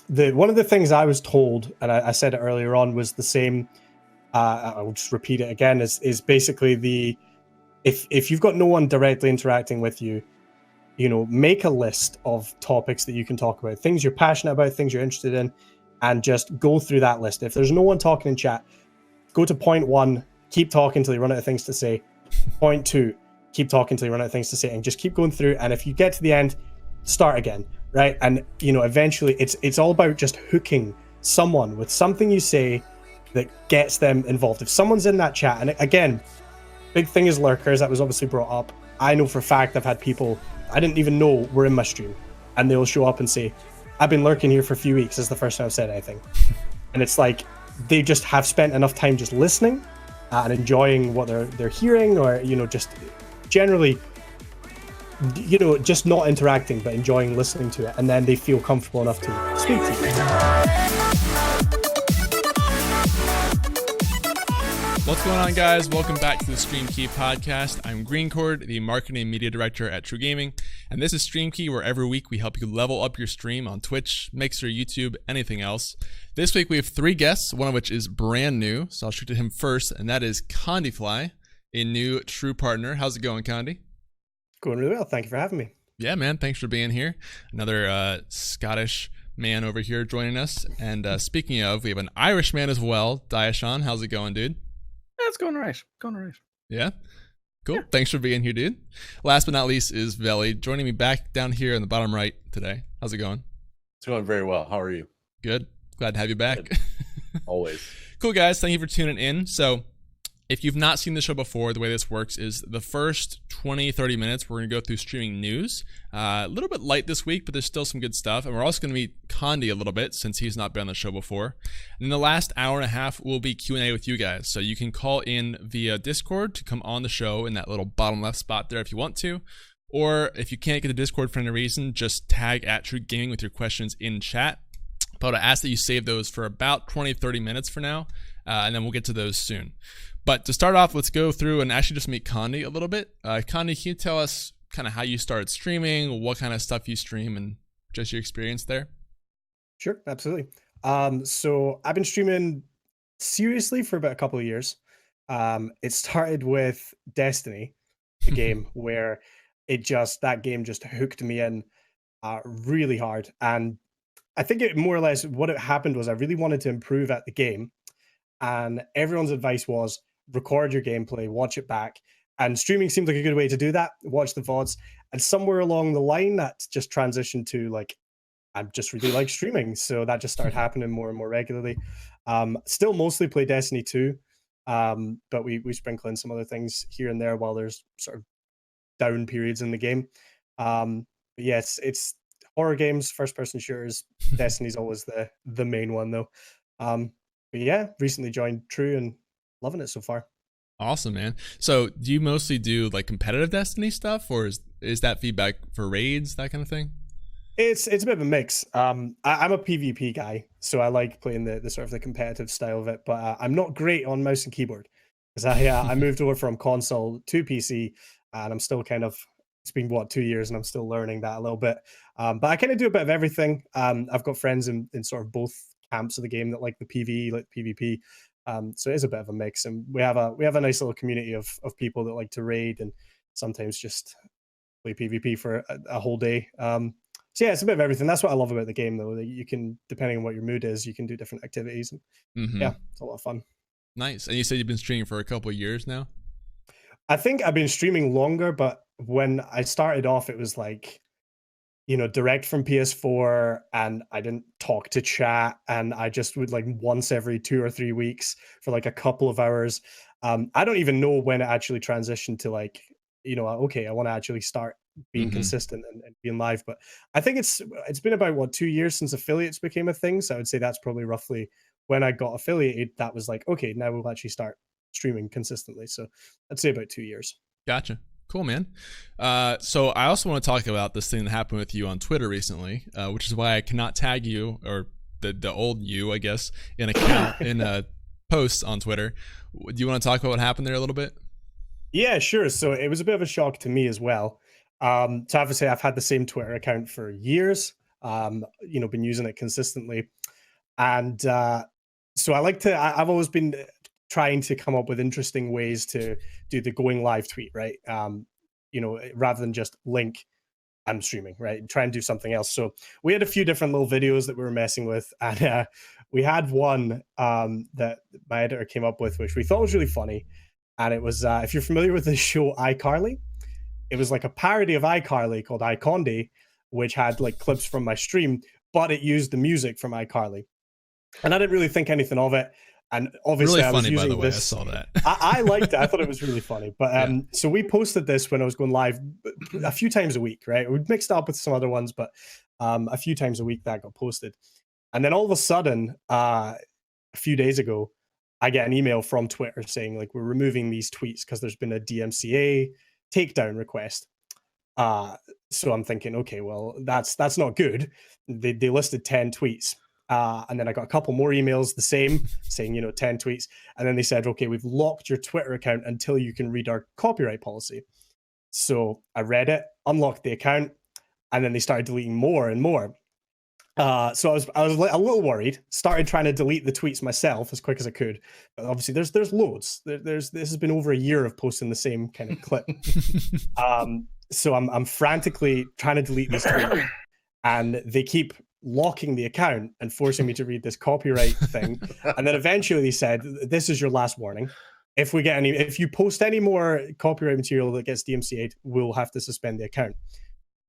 the one of the things I was told, and I said it earlier on, was the same. I'll just repeat it again. Is basically if you've got no one directly interacting with you, make a list of topics that you can talk about, things you're passionate about, things you're interested in, and just go through that list. If there's no one talking in chat, go to point 1, keep talking till you run out of things to say. Point 2, keep talking till you run out of things to say, and just keep going through. And if you get to the end, start again, right? And eventually it's all about just hooking someone with something you say that gets them involved. If someone's in that chat, and again, big thing is lurkers, that was obviously brought up. I know for a fact I've had people I didn't even know were in my stream, and they'll show up and say, I've been lurking here for a few weeks, this is the first time I've said anything. And it's like they just have spent enough time just listening and enjoying what they're hearing, or just generally just not interacting but enjoying listening to it, and then they feel comfortable enough to speak to you. What's going on, guys? Welcome back to the Stream Key podcast. I'm GreenChord, the marketing and media director at TRUgaming, and this is Stream Key, where every week we help you level up your stream on Twitch, Mixer, YouTube, anything else. This week we have 3 guests, one of which is brand new, so I'll shoot to him first, and that is Condielfy, a new Tru partner. How's it going, Condi? Going really well. Thank you for having me. Yeah, man. Thanks for being here. Another Scottish man over here joining us. And speaking of, we have an Irish man as well, Diasean. How's it going, dude? It's going all right. Going all right. Yeah? Cool. Yeah. Thanks for being here, dude. Last but not least is Veli, joining me back down here in the bottom right today. How's it going? It's going very well. How are you? Good. Glad to have you back. Always. Cool, guys. Thank you for tuning in. So, if you've not seen the show before, the way this works is the first 20-30 minutes, we're going to go through streaming news. A little bit light this week, but there's still some good stuff. And we're also going to meet Condi a little bit, since he's not been on the show before. And then the last hour and a half will be Q&A with you guys. So you can call in via Discord to come on the show in that little bottom left spot there if you want to. Or if you can't get to Discord for any reason, just tag at TRUgaming with your questions in chat. But I ask that you save those for about 20-30 minutes for now, and then we'll get to those soon. But to start off, let's go through and actually just meet Condi a little bit. Condi, can you tell us kind of how you started streaming, what kind of stuff you stream, and just your experience there? Sure, absolutely. So I've been streaming seriously for about a couple of years. It started with Destiny, the game, where that game just hooked me in really hard. And I think it more or less what it happened was I really wanted to improve at the game, and everyone's advice was record your gameplay, watch it back, and streaming seemed like a good way to do that. Watch the VODs, and somewhere along the line that just transitioned to like I just really like streaming, so that just started happening more and more regularly. Still mostly play Destiny 2, but we sprinkle in some other things here and there while there's sort of down periods in the game. But yeah, it's horror games, first person shooters. Destiny's always the main one though. But yeah, recently joined Tru and loving it so far. Awesome, man. So do you mostly do like competitive Destiny stuff, or is that feedback for raids, that kind of thing? It's a bit of a mix. I'm a PvP guy, so I like playing the sort of the competitive style of it, but I'm not great on mouse and keyboard because I moved over from console to PC, and I'm still kind of, it's been 2 years and I'm still learning that a little bit. But I kind of do a bit of everything. I've got friends in sort of both camps of the game that like the PvE, like PvP. So it is a bit of a mix, and we have a nice little community of people that like to raid and sometimes just play PvP for a whole day. So yeah, it's a bit of everything. That's what I love about the game, though. That you can, depending on what your mood is, you can do different activities. And yeah, it's a lot of fun. Nice. And you said you've been streaming for a couple of years now? I think I've been streaming longer, but when I started off, it was like, direct from PS4, and I didn't talk to chat, and I just would like once every 2 or 3 weeks for like a couple of hours. I don't even know when it actually transitioned to like, okay, I want to actually start being consistent and being live. But I think it's been about 2 years since affiliates became a thing. So I would say that's probably roughly when I got affiliated. That was like, okay, now we'll actually start streaming consistently. So I'd say about 2 years. Gotcha. Cool, man. So I also want to talk about this thing that happened with you on Twitter recently, which is why I cannot tag you, or the old you, I guess, in a post on Twitter. Do you want to talk about what happened there a little bit? Yeah, sure. So it was a bit of a shock to me as well. To have to say, I've had the same Twitter account for years. been using it consistently. And so I've always been trying to come up with interesting ways to do the going live tweet, right? Rather than just link, I'm streaming, right? Try and do something else. So we had a few different little videos that we were messing with, and we had one that my editor came up with, which we thought was really funny. And it was, if you're familiar with the show iCarly, it was like a parody of iCarly called iConde, which had like clips from my stream, but it used the music from iCarly. And I didn't really think anything of it. And obviously, really I was funny, using by the way. this. I saw that. I liked it. I thought it was really funny. But so we posted this when I was going live a few times a week, right? We mixed it up with some other ones, but a few times a week that got posted. And then all of a sudden, a few days ago, I get an email from Twitter saying like, we're removing these tweets because there's been a DMCA takedown request. So I'm thinking, okay, well, that's not good. They listed 10 tweets. And then I got a couple more emails, the same, saying, 10 tweets. And then they said, okay, we've locked your Twitter account until you can read our copyright policy. So I read it, unlocked the account, and then they started deleting more and more. So I was a little worried, started trying to delete the tweets myself as quick as I could. But obviously there's loads. This has been over a year of posting the same kind of clip. So I'm frantically trying to delete these tweets, and they keep locking the account and forcing me to read this copyright thing. And then eventually they said, this is your last warning. If you post any more copyright material that gets DMCA'd, we'll have to suspend the account.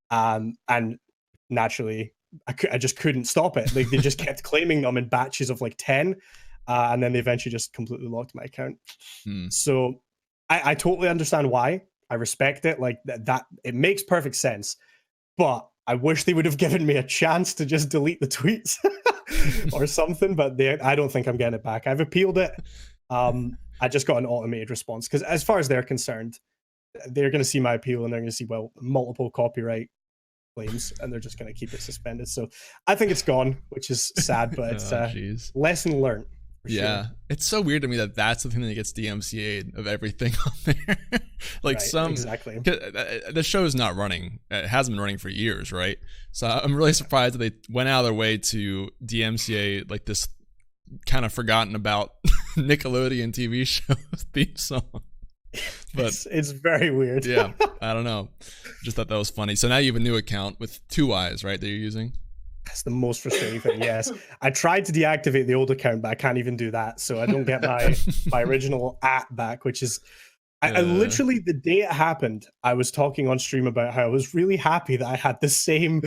And naturally, I just couldn't stop it. Like, they just kept claiming them in batches of like 10. And then they eventually just completely locked my account. So I totally understand why. I respect it. Like that it makes perfect sense. But I wish they would have given me a chance to just delete the tweets or something, but I don't think I'm getting it back. I've appealed it. I just got an automated response because as far as they're concerned, they're going to see my appeal and they're going to see, well, multiple copyright claims, and they're just going to keep it suspended. So I think it's gone, which is sad, but it's lesson learned. Yeah, sure. It's so weird to me that that's the thing that gets DMCA'd of everything on there. Like, right, exactly. The show is not running. It hasn't been running for years, right? So I'm really surprised that they went out of their way to DMCA like this kind of forgotten about Nickelodeon TV show theme song. But it's very weird. Yeah, I don't know. Just thought that was funny. So now you have a new account with 2 eyes, right, that you're using? That's the most frustrating thing. Yes, I tried to deactivate the old account, but I can't even do that. So I don't get my original back, which is I literally, the day it happened, I was talking on stream about how I was really happy that I had the same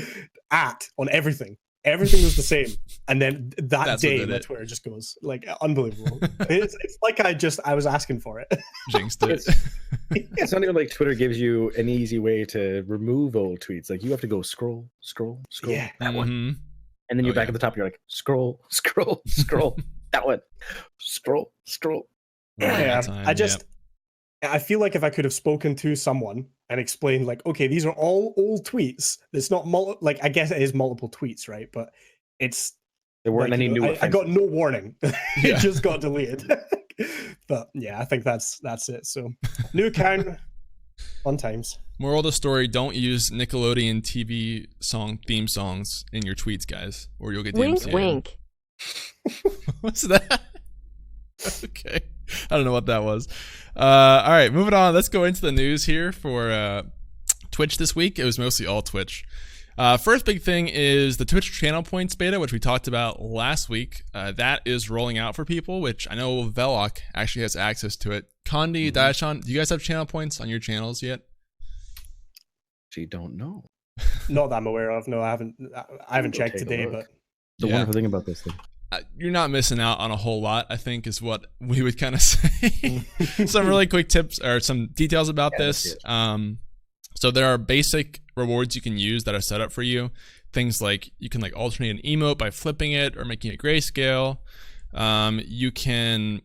on everything. Everything was the same, and then that day my Twitter just goes like unbelievable. It's like I was asking for it. Jinxed it. It's not even like Twitter gives you an easy way to remove old tweets. Like, you have to go scroll, yeah, that one, and then you're back at the top. You're like scroll, that one, scroll. Yeah, I feel like if I could have spoken to someone and explained, like, okay, these are all old tweets. It's not like, I guess it is multiple tweets, right? But there weren't any new. I got no warning. It just got deleted. But yeah, I think that's it. So new account, fun times. Moral of the story: don't use Nickelodeon TV theme songs in your tweets, guys, or you'll get DMCA'd. Wink. What's that? Okay. I don't know what that was. All right, moving on. Let's go into the news here for Twitch this week. It was mostly all Twitch. First big thing is the Twitch channel points beta, which we talked about last week. That is rolling out for people, which I know Velok actually has access to it. Condi, Diasean, do you guys have channel points on your channels yet? Actually, don't know. Not that I'm aware of. No, I haven't checked today, but the wonderful thing about this thing. You're not missing out on a whole lot, I think, is what we would kind of say. Some really quick tips or some details about this. So there are basic rewards you can use that are set up for you. Things like you can like alternate an emote by flipping it or making it grayscale. You can,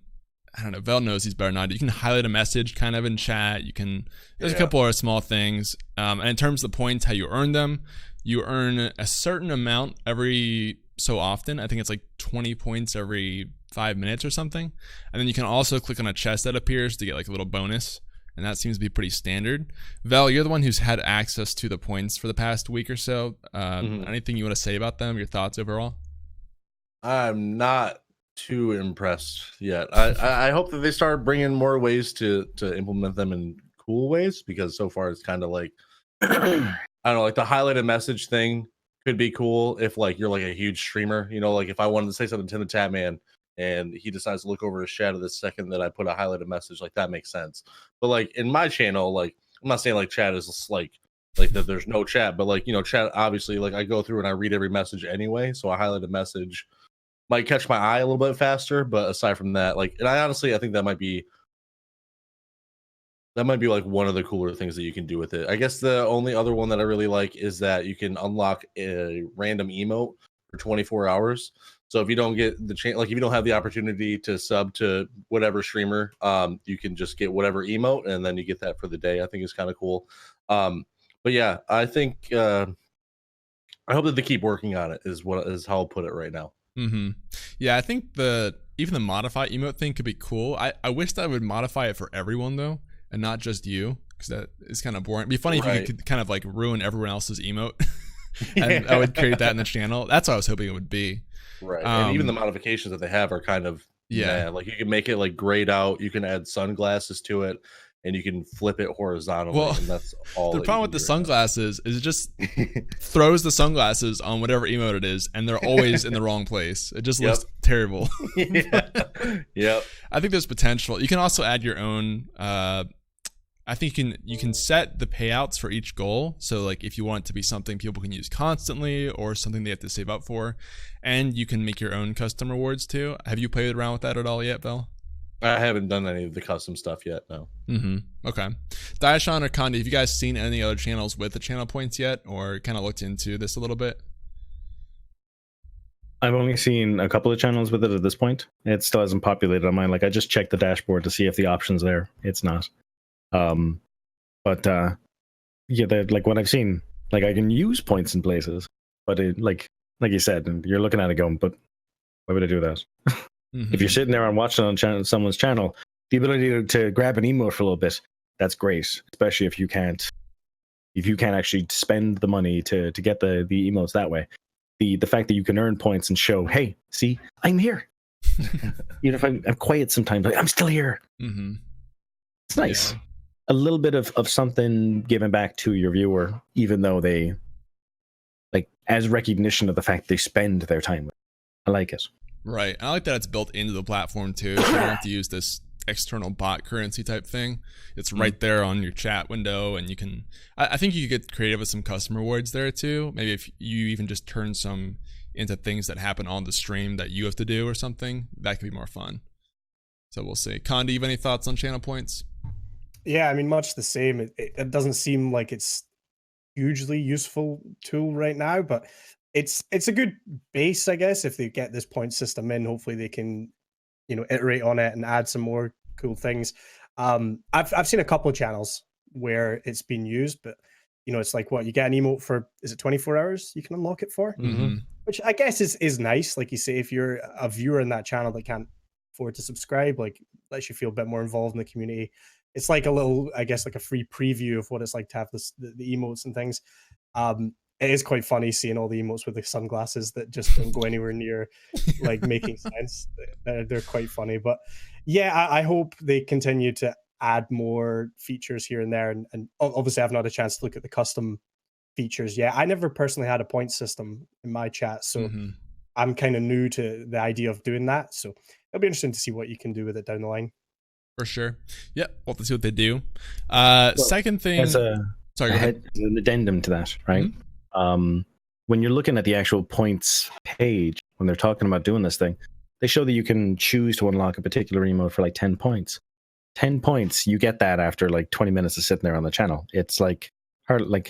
I don't know, Vel knows he's better than I do. You can highlight a message kind of in chat. You can, there's a couple other small things. And in terms of the points, how you earn them, you earn a certain amount every so often. I think it's like 20 points every 5 minutes or something. And then you can also click on a chest that appears to get like a little bonus. and that seems to be pretty standard. Vel, you're the one who's had access to the points for the past week or so. Anything you want to say about them? Your thoughts overall? I'm not too impressed yet. I hope that they start bringing more ways to implement them in cool ways, because so far it's kind of like I don't know, like the highlighted message thing could be cool if like you're like a huge streamer, you know, like if I wanted to say something to the chat man and he decides to look over his shadow the second that I put a highlighted message, like that makes sense. But like in my channel, like I'm not saying like chat is like that there's no chat, but like, you know, chat obviously, like I go through and I read every message anyway, so a highlighted message might catch my eye a little bit faster. But aside from that, like, and I think that might be like one of the cooler things that you can do with it. I guess the only other one that I really like is that you can unlock a random emote for 24 hours. So if you don't get the chance, like if you don't have the opportunity to sub to whatever streamer, you can just get whatever emote and then you get that for the day. I think it's kind of cool. But yeah, I think I hope that they keep working on it is how I'll put it right now. Yeah, I think even the modify emote thing could be cool. I wish that I would modify it for everyone though, and not just you, because that is kind of boring. It'd be funny if you could kind of like ruin everyone else's emote, and I would create that in the channel. That's what I was hoping it would be. Right, and even the modifications that they have are kind of like you can make it like grayed out. You can add sunglasses to it, and you can flip it horizontally. Well, and that's all. The problem with the sunglasses is it just throws the sunglasses on whatever emote it is, and they're always in the wrong place. It just looks terrible. Yep. I think there's potential. You can also add your own. I think you can set the payouts for each goal. So like if you want it to be something people can use constantly or something they have to save up for, and you can make your own custom rewards too. Have you played around with that at all yet, Vel? I haven't done any of the custom stuff yet, no. Okay. Diasean or Condi, have you guys seen any other channels with the channel points yet, or kind of looked into this a little bit? I've only seen a couple of channels with it at this point. It still hasn't populated on mine. Like I just checked the dashboard to see if the option's there. It's not. Yeah, like what I've seen, like I can use points in places, but it like you said, and you're looking at it going, but why would I do that? If you're sitting there and watching on someone's channel, the ability to grab an emote for a little bit, that's great. Especially if you can't actually spend the money to get the emotes that way. The fact that you can earn points and show, hey, see, I'm here. You know, if I'm quiet sometimes, like, I'm still here. It's nice. Yeah. A little bit of something given back to your viewer, even though they like as recognition of the fact they spend their time with it. I like it. Right. I like that it's built into the platform too. So you don't have to use this external bot currency type thing. It's right there on your chat window, and you can I think you could get creative with some custom rewards there too. Maybe if you even just turn some into things that happen on the stream that you have to do or something, that could be more fun. So we'll see. Condi, you have any thoughts on channel points? Yeah, I mean, much the same. It doesn't seem like it's hugely useful tool right now, but it's a good base, I guess. If they get this point system in, hopefully they can, you know, iterate on it and add some more cool things. I've seen a couple of channels where it's been used, but you know, it's like what you get an emote for. Is it 24 hours you can unlock it for? Which I guess is nice. Like you say, if you're a viewer in that channel that can't afford to subscribe, like lets you feel a bit more involved in the community. It's like a little, I guess, like a free preview of what it's like to have the emotes and things. It is quite funny seeing all the emotes with the sunglasses that just don't go anywhere near like making sense. They're quite funny. But yeah, I hope they continue to add more features here and there. And obviously I've not had a chance to look at the custom features yet. I never personally had a point system in my chat, so I'm kind of new to the idea of doing that. So it'll be interesting to see what you can do with it down the line. For sure. Yeah, we'll have to see what they do. Second thing, sorry, go ahead. An addendum to that, right? When you're looking at the actual points page, when they're talking about doing this thing, they show that you can choose to unlock a particular emote for like 10 points. 10 points, you get that after like 20 minutes of sitting there on the channel. It's like hardly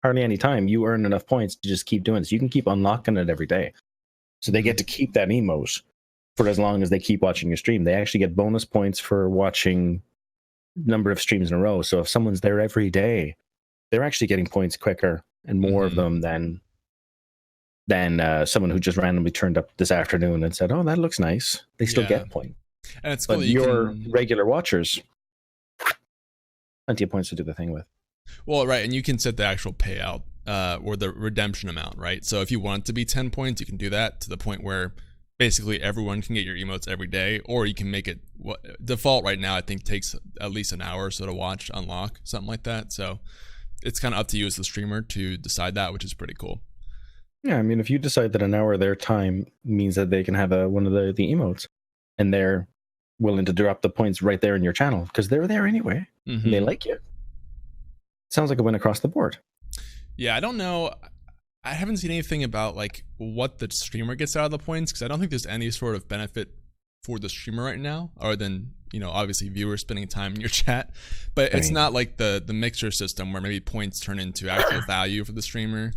any time you earn enough points to just keep doing this. You can keep unlocking it every day. So they get to keep that emote for as long as they keep watching your stream. They actually get bonus points for watching number of streams in a row. So if someone's there every day, they're actually getting points quicker and more of them than someone who just randomly turned up this afternoon and said, oh, that looks nice. They still get points. And it's cool. But your regular watchers, plenty of points to do the thing with. Well, right, and you can set the actual payout or the redemption amount, right? So if you want it to be 10 points, you can do that to the point where basically everyone can get your emotes every day, or you can make it default right now. I think takes at least an hour or so to watch, unlock, something like that. So it's kind of up to you as the streamer to decide that, which is pretty cool. Yeah, I mean, if you decide that an hour of their time means that they can have one of the emotes, and they're willing to drop the points right there in your channel because they're there anyway, and they like you. Sounds like a win across the board. Yeah, I don't know. I haven't seen anything about like what the streamer gets out of the points, because I don't think there's any sort of benefit for the streamer right now, other than, you know, obviously viewers spending time in your chat. But it's not like the mixer system where maybe points turn into actual value for the streamer,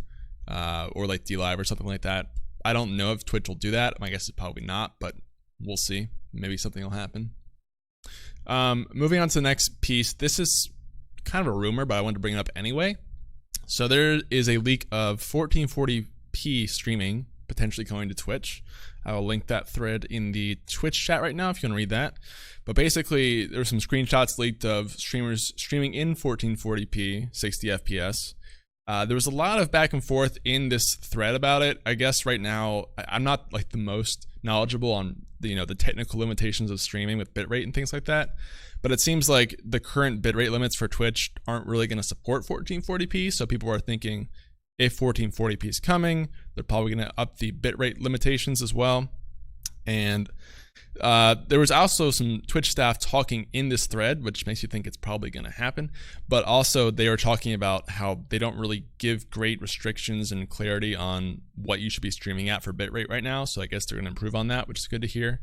or like DLive or something like that. I don't know if Twitch will do that. I guess it's probably not, but we'll see. Maybe something will happen. Moving on to the next piece. This is kind of a rumor, but I wanted to bring it up anyway. So there is a leak of 1440p streaming potentially going to Twitch. I will link that thread in the Twitch chat right now if you want to read that. But basically, there's some screenshots leaked of streamers streaming in 1440p, 60 FPS. There was a lot of back and forth in this thread about it. I guess right now, I'm not like the most knowledgeable on the technical limitations of streaming with bitrate and things like that. But it seems like the current bitrate limits for Twitch aren't really going to support 1440p. So people are thinking if 1440p is coming, they're probably going to up the bitrate limitations as well. And there was also some Twitch staff talking in this thread, which makes you think it's probably going to happen. But also they are talking about how they don't really give great restrictions and clarity on what you should be streaming at for bitrate right now. So I guess they're going to improve on that, which is good to hear.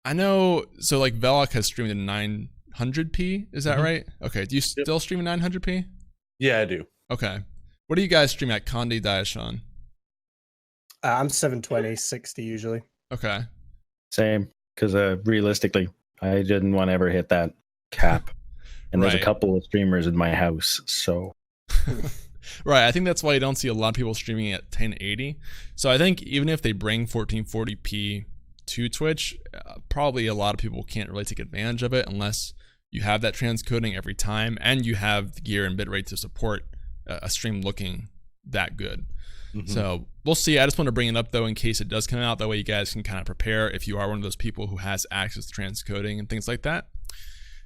I know, so like Velok has streamed in 900p, is that right? Okay, do you still stream in 900p? Yeah, I do. Okay. What do you guys stream at, Condi, Diasean? I'm 720, 60 usually. Okay. Same, because realistically, I didn't want to ever hit that cap. And there's a couple of streamers in my house, so... Right, I think that's why you don't see a lot of people streaming at 1080. So I think even if they bring 1440p to Twitch, probably a lot of people can't really take advantage of it unless you have that transcoding every time and you have the gear and bitrate to support a stream looking that good. So we'll see. I just want to bring it up though in case it does come out. That way you guys can kind of prepare if you are one of those people who has access to transcoding and things like that.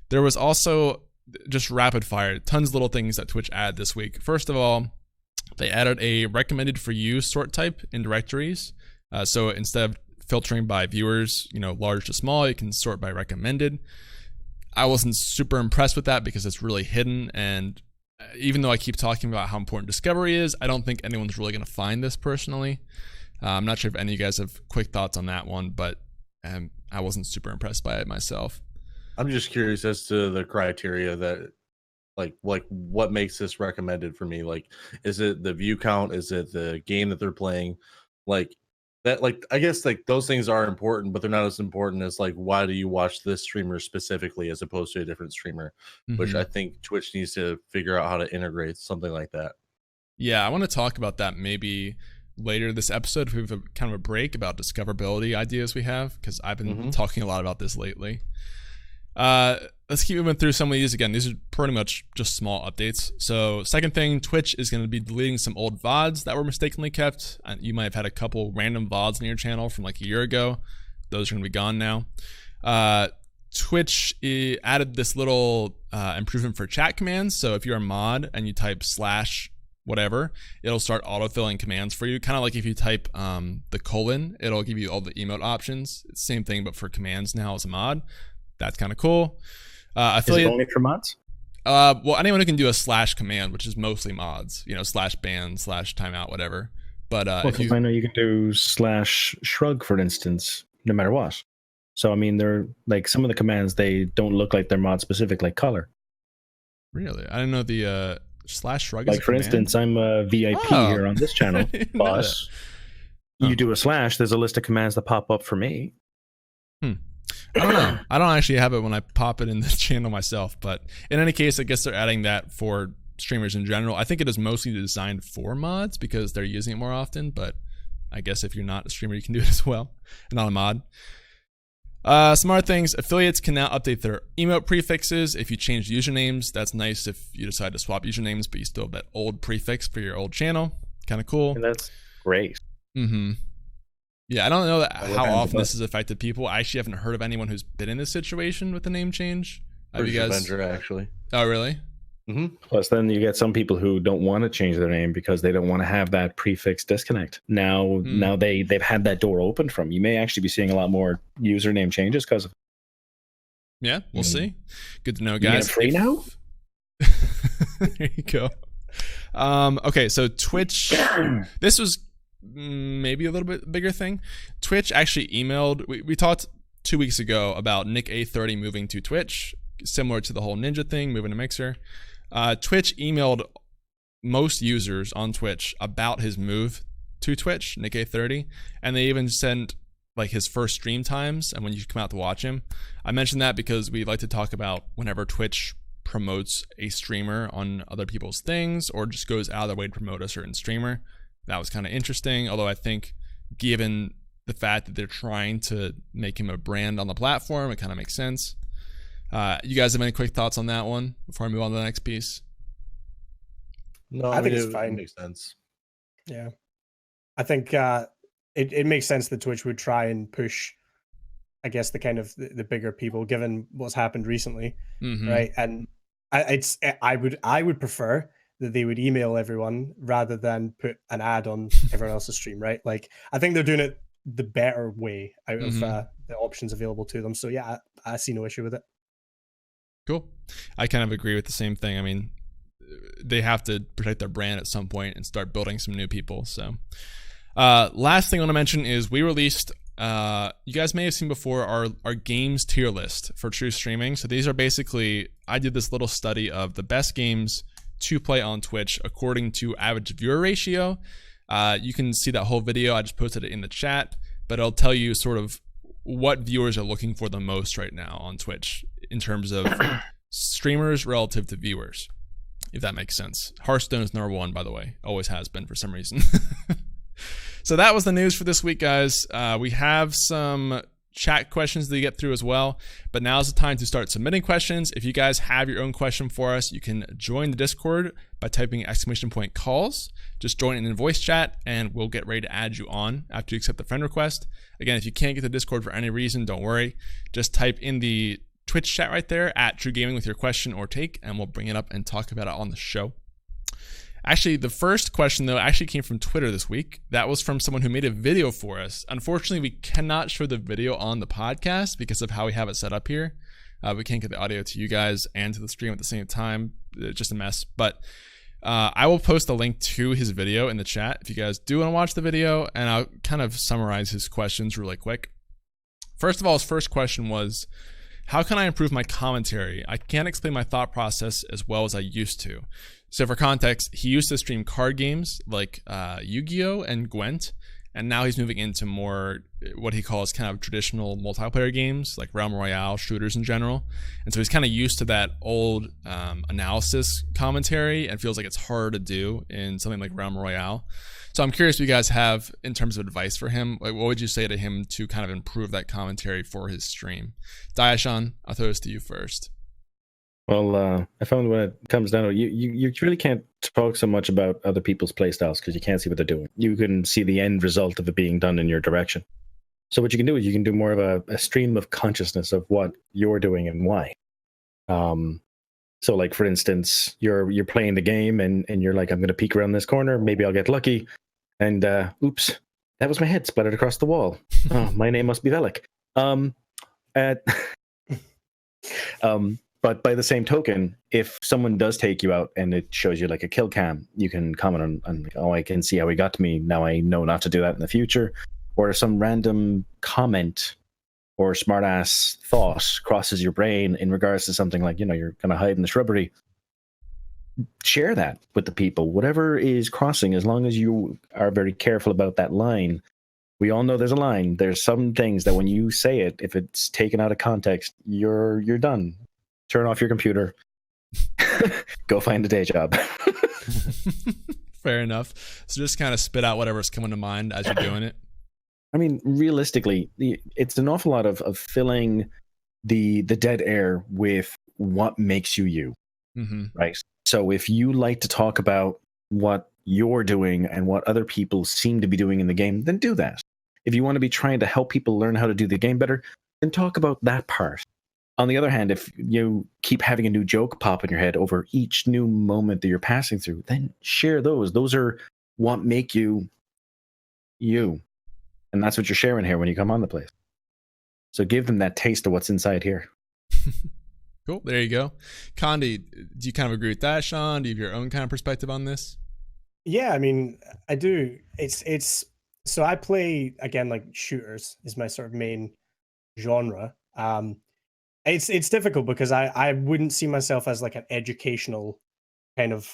There was also just rapid fire, tons of little things that Twitch added this week. First of all, they added a recommended for you sort type in directories. So instead of filtering by viewers, large to small, you can sort by recommended. I wasn't super impressed with that because it's really hidden, and even though I keep talking about how important discovery is, I don't think anyone's really going to find this personally. I'm not sure if any of you guys have quick thoughts on that one, but I wasn't super impressed by it myself. I'm just curious as to the criteria that like what makes this recommended for me. Like, is it the view count? Is it the game that they're playing? Like that, like, I guess like those things are important, but they're not as important as like, why do you watch this streamer specifically as opposed to a different streamer, which I think Twitch needs to figure out how to integrate something like that. Yeah, I want to talk about that maybe later this episode if we have kind of a break about discoverability ideas we have, because I've been talking a lot about this lately. Let's keep moving through some of these. Again, these are pretty much just small updates. So second thing, Twitch is going to be deleting some old VODs that were mistakenly kept. You might have had a couple random VODs on your channel from like a year ago. Those are going to be gone now. Twitch added this little improvement for chat commands. So if you're a mod and you type / whatever, it'll start autofilling commands for you. Kind of like if you type the colon, it'll give you all the emote options. It's the same thing, but for commands now as a mod. That's kind of cool. Affiliate, is it only for mods? Well, anyone who can do a / command, which is mostly mods, /ban, /timeout, whatever. But if I know you can do /shrug, for instance, no matter what. So I mean, they're like some of the commands, they don't look like they're mod specific, like color. Really, I didn't know the /shrug. Like for instance, I'm a VIP here on this channel, boss. You do a / there's a list of commands that pop up for me. I don't know. I don't actually have it when I pop it in the channel myself, but in any case, I guess they're adding that for streamers in general. I think it is mostly designed for mods because they're using it more often, but I guess if you're not a streamer, you can do it as well, and not a mod. Some other things, affiliates can now update their emote prefixes if you change usernames. That's nice if you decide to swap usernames, but you still have that old prefix for your old channel. Kind of cool. And that's great. Mm-hmm. Yeah, I don't know how often this has affected people. I actually haven't heard of anyone who's been in this situation with the name change. Have you guys? Avenger, actually. Oh, really? Mm-hmm. Plus, then you get some people who don't want to change their name because they don't want to have that prefix disconnect. Now they've had that door opened from. You may actually be seeing a lot more username changes because of. Yeah, we'll see. Good to know, guys. Free now? There you go. Okay, so Twitch. This was maybe a little bit bigger thing. Twitch actually emailed. We talked 2 weeks ago about Nick A30 moving to Twitch, similar to the whole Ninja thing, moving to Mixer. Twitch emailed most users on Twitch about his move to Twitch, Nick A30, and they even sent like his first stream times and when you come out to watch him. I mentioned that because we like to talk about whenever Twitch promotes a streamer on other people's things or just goes out of their way to promote a certain streamer. That was kind of interesting, although I think given the fact that they're trying to make him a brand on the platform, it kind of makes sense. You guys have any quick thoughts on that one before I move on to the next piece? No, I think it's it fine. Makes sense. Yeah, I think it makes sense that Twitch would try and push, I guess, the kind of the bigger people, given what's happened recently, right? And I would prefer that they would email everyone rather than put an ad on everyone else's stream, right? Like, I think they're doing it the better way out of the options available to them. So yeah, I see no issue with it. Cool. I kind of agree with the same thing. I mean, they have to protect their brand at some point and start building some new people. So last thing I want to mention is we released, you guys may have seen before, our games tier list for True Streaming. So these are basically, I did this little study of the best games to play on Twitch according to average viewer ratio. You can see that whole video. I just posted it in the chat, but it'll tell you sort of what viewers are looking for the most right now on Twitch in terms of streamers relative to viewers, if that makes sense. Hearthstone is number one, by the way. Always has been for some reason. So that was the news for this week, guys. We have some chat questions to get through as well, but now's the time to start submitting questions. If you guys have your own question for us, you can join the Discord by typing !calls. Just join in voice chat and we'll get ready to add you on after you accept the friend request. Again, if you can't get the Discord for any reason, don't worry. Just type in the Twitch chat right there @TRUgaming with your question or take, and we'll bring it up and talk about it on the show. Actually, the first question, though, actually came from Twitter this week. That was from someone who made a video for us. Unfortunately, we cannot show the video on the podcast because of how we have it set up here. We can't get the audio to you guys and to the stream at the same time. It's just a mess. But I will post a link to his video in the chat if you guys do want to watch the video, and I'll kind of summarize his questions really quick. First of all, his first question was, how can I improve my commentary? I can't explain my thought process as well as I used to. So for context, he used to stream card games like Yu-Gi-Oh! And Gwent, and now he's moving into more what he calls kind of traditional multiplayer games like Realm Royale, shooters in general. And so he's kind of used to that old analysis commentary and feels like it's hard to do in something like Realm Royale. So I'm curious what you guys have in terms of advice for him. Like, what would you say to him to kind of improve that commentary for his stream? Diasean, I'll throw this to you first. Well, I found when it comes down to it, you really can't talk so much about other people's playstyles because you can't see what they're doing. You can see the end result of it being done in your direction. So what you can do is you can do more of a stream of consciousness of what you're doing and why. So like, for instance, you're playing the game and you're like, I'm going to peek around this corner. Maybe I'll get lucky. And oops, that was my head splattered across the wall. Oh, my name must be Velik. But by the same token, if someone does take you out and it shows you like a kill cam, you can comment on oh, I can see how he got to me. Now I know not to do that in the future. Or if some random comment or smartass thought crosses your brain in regards to something like, you're going to hide in the shrubbery, share that with the people. Whatever is crossing, as long as you are very careful about that line. We all know there's a line. There's some things that when you say it, if it's taken out of context, you're done. Turn off your computer. Go find a day job. Fair enough. So just kind of spit out whatever's coming to mind as you're doing it. I mean, realistically, it's an awful lot of filling the dead air with what makes you you, right? So if you like to talk about what you're doing and what other people seem to be doing in the game, then do that. If you want to be trying to help people learn how to do the game better, then talk about that part. On the other hand, if you keep having a new joke pop in your head over each new moment that you're passing through, then share those. Those are what make you you. And that's what you're sharing here when you come on the place. So give them that taste of what's inside here. Cool. There you go. Condi, do you kind of agree with that, Sean? Do you have your own kind of perspective on this? Yeah, I mean, I do. It's so I play, again, like shooters is my sort of main genre. It's difficult because I wouldn't see myself as like an educational kind of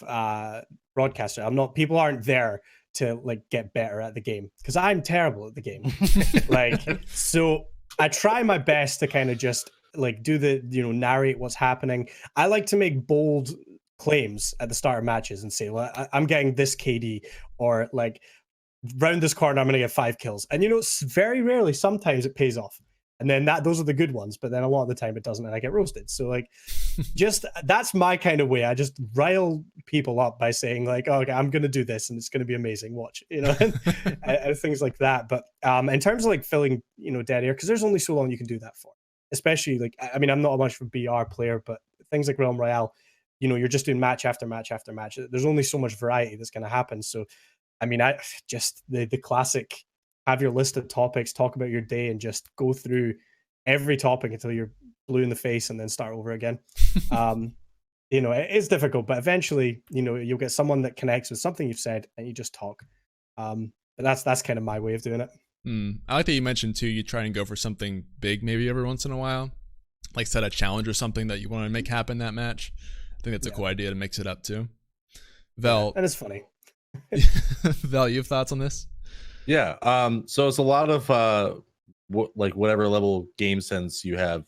broadcaster. I'm not. People aren't there to like get better at the game because I'm terrible at the game. Like, so I try my best to kind of just like do the, narrate what's happening. I like to make bold claims at the start of matches and say, well, I'm getting this KD, or like round this corner I'm going to get 5 kills. And very rarely, sometimes it pays off. And then those are the good ones, but then a lot of the time it doesn't, and I get roasted. So like, just that's my kind of way. I just rile people up by saying like, oh, okay, I'm gonna do this, and it's gonna be amazing. Watch, and things like that. But in terms of like filling, dead air, because there's only so long you can do that for. Especially like, I mean, I'm not much of a BR player, but things like Realm Royale, you're just doing match after match after match. There's only so much variety that's gonna happen. So, I mean, I just the classic. Have your list of topics, talk about your day, and just go through every topic until you're blue in the face and then start over again. It's difficult, but eventually, you'll get someone that connects with something you've said and you just talk. But that's kind of my way of doing it. I like that you mentioned too, you try and go for something big maybe every once in a while, like set a challenge or something that you want to make happen that match. I think that's a cool idea to mix it up too. Vel, and it's funny. Vel, you have thoughts on this? Yeah. So it's a lot of whatever level game sense you have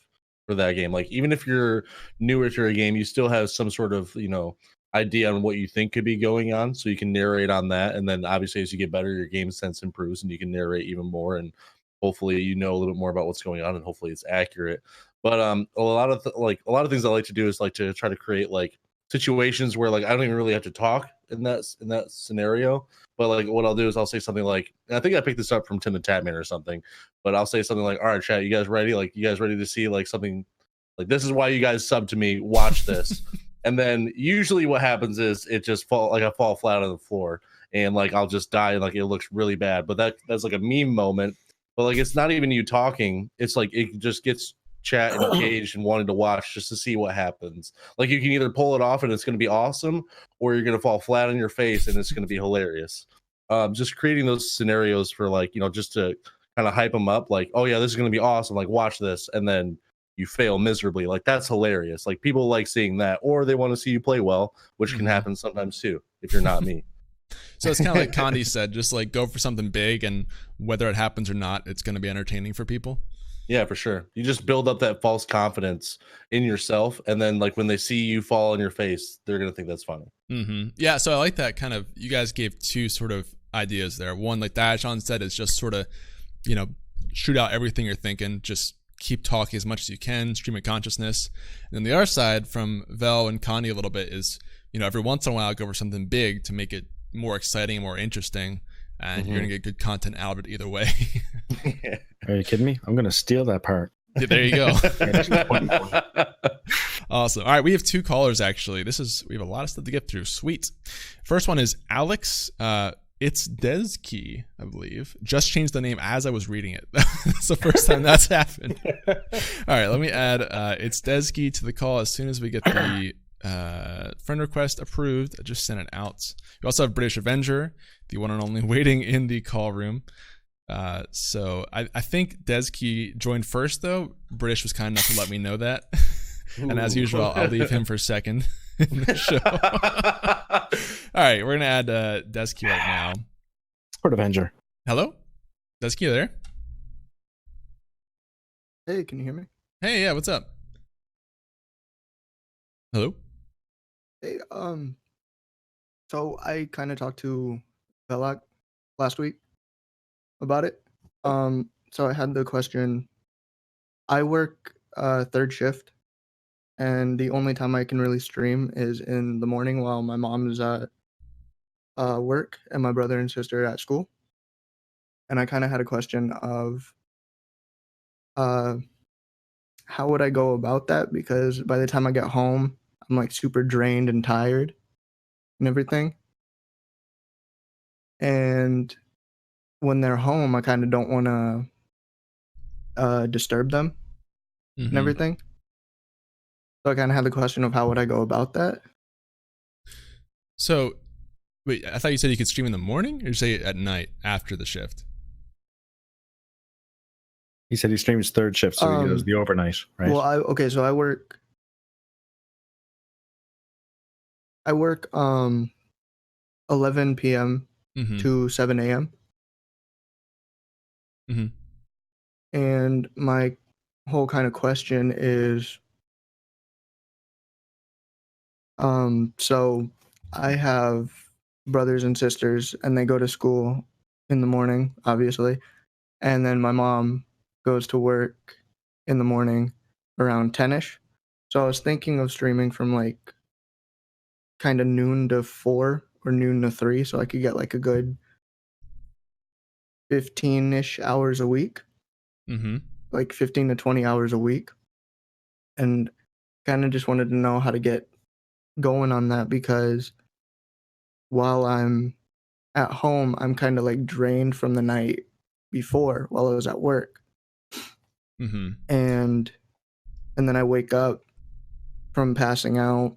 for that game. Like even if you're newer to a game, you still have some sort of idea on what you think could be going on, so you can narrate on that. And then obviously as you get better, your game sense improves, and you can narrate even more. And hopefully a little bit more about what's going on, and hopefully it's accurate. But a lot of things I like to do is like to try to create like situations where like I don't even really have to talk in that scenario. But like what I'll do is I'll say something like, I think I picked this up from Tim the Tatman or something, but I'll say something like, all right, chat, you guys ready? Like, you guys ready to see like something like, this is why you guys sub to me, watch this. And then usually what happens is it just I fall flat on the floor, and like I'll just die, and like it looks really bad. But that's like a meme moment. But like it's not even you talking, it's like it just gets chat engaged and wanting to watch just to see what happens. Like you can either pull it off and it's going to be awesome, or you're going to fall flat on your face and it's going to be hilarious. Just creating those scenarios for like, just to kind of hype them up, like, oh yeah, this is going to be awesome, like watch this, and then you fail miserably. Like that's hilarious. Like people like seeing that, or they want to see you play well, which can happen sometimes too if you're not me. So it's kind of like Condi said, just like go for something big, and whether it happens or not, it's going to be entertaining for people. Yeah, for sure. You just build up that false confidence in yourself, and then like when they see you fall on your face, they're gonna think that's funny. Yeah, so I like that kind of. You guys gave two sort of ideas there. One, like Diasean said, is just sort of, shoot out everything you're thinking. Just keep talking as much as you can, stream of consciousness. And then the other side from Vel and Condi a little bit is, every once in a while go for something big to make it more exciting and more interesting. And you're going to get good content out of it either way. Are you kidding me? I'm going to steal that part. Yeah, there you go. Awesome. All right, we have 2 callers actually. We have a lot of stuff to get through. Sweet. First one is Alex. It's Deskey, I believe. Just changed the name as I was reading it. That's the first time that's happened. All right, let me add It's Deskey to the call as soon as we get the friend request approved. I just sent it out. We also have British Avenger, the one and only, waiting in the call room. So I think Deskey joined first, though. British was kind enough to let me know that. And as usual, I'll leave him for second in the show. All right, we're going to add Deskey right now. Sword Avenger. Hello? Deskey, there? Hey, can you hear me? Hey, yeah, what's up? Hello? Hey, so I kind of talked to Velak last week about it. So I had the question. I work third shift, and the only time I can really stream is in the morning while my mom is at work and my brother and sister are at school. And I kind of had a question of uh, how would I go about that? Because by the time I get home, I'm like super drained and tired and everything. And when they're home, I kind of don't want to disturb them and everything. So I kind of had the question of how would I go about that? So, wait, I thought you said you could stream in the morning, or you say at night after the shift? He said he streams third shift, so he does the overnight, right? Well, so I work 11 p.m. to 7 a.m. And my whole kind of question is, so I have brothers and sisters, and they go to school in the morning, obviously, and then my mom goes to work in the morning around 10ish. So I was thinking of streaming from like kind of noon to 4 or noon to 3, so I could get like a good 15-ish hours a week, like 15 to 20 hours a week, and kind of just wanted to know how to get going on that, because while I'm at home, I'm kind of like drained from the night before while I was at work. And then I wake up from passing out,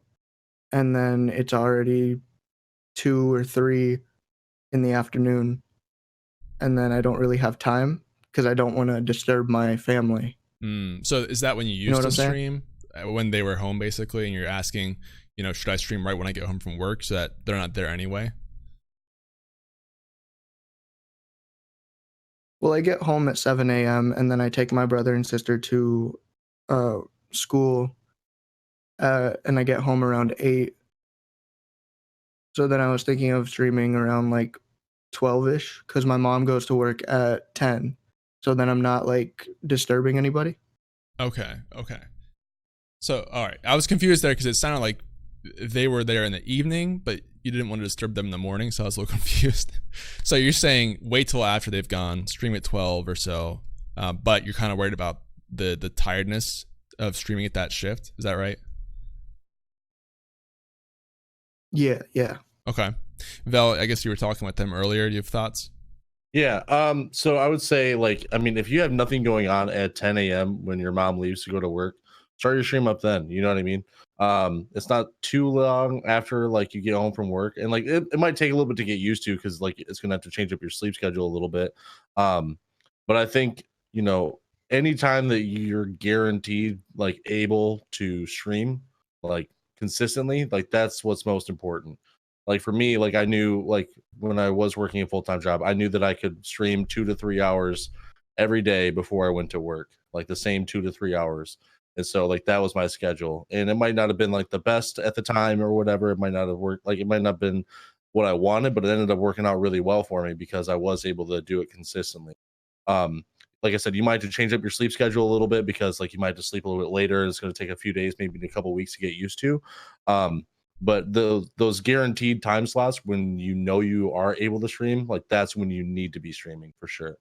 and then it's already 2 or 3 in the afternoon, and then I don't really have time because I don't want to disturb my family. So is that when you used to stream, when they were home basically, and you're asking, should I stream right when I get home from work so that they're not there anyway? Well, I get home at 7 a.m. and then I take my brother and sister to school, and I get home around 8. So then I was thinking of streaming around like 12-ish, because my mom goes to work at 10. So then I'm not like disturbing anybody. Okay. So, all right. I was confused there because it sounded like they were there in the evening, but you didn't want to disturb them in the morning, so I was a little confused. So you're saying wait till after they've gone, stream at 12 or so, but you're kind of worried about the tiredness of streaming at that shift. Is that right? Yeah. Okay. Vel, I guess you were talking with them earlier. Do you have thoughts? Yeah. So I would say, like, I mean, if you have nothing going on at 10 a.m. when your mom leaves to go to work, start your stream up then. You know what I mean? It's not too long after like you get home from work, and like it might take a little bit to get used to, because like it's gonna have to change up your sleep schedule a little bit. But I think, anytime that you're guaranteed like able to stream like consistently, like that's what's most important. Like for me, like I knew, like when I was working a full-time job, I knew that I could stream 2 to 3 hours every day before I went to work, like the same 2 to 3 hours. And so like that was my schedule. And it might not have been like the best at the time or whatever. It might not have worked, like it might not have been what I wanted, but it ended up working out really well for me because I was able to do it consistently. Like I said, you might have to change up your sleep schedule a little bit, because like you might have to sleep a little bit later, and it's going to take a few days, maybe a couple weeks to get used to. But those guaranteed time slots when you are able to stream, like that's when you need to be streaming for sure.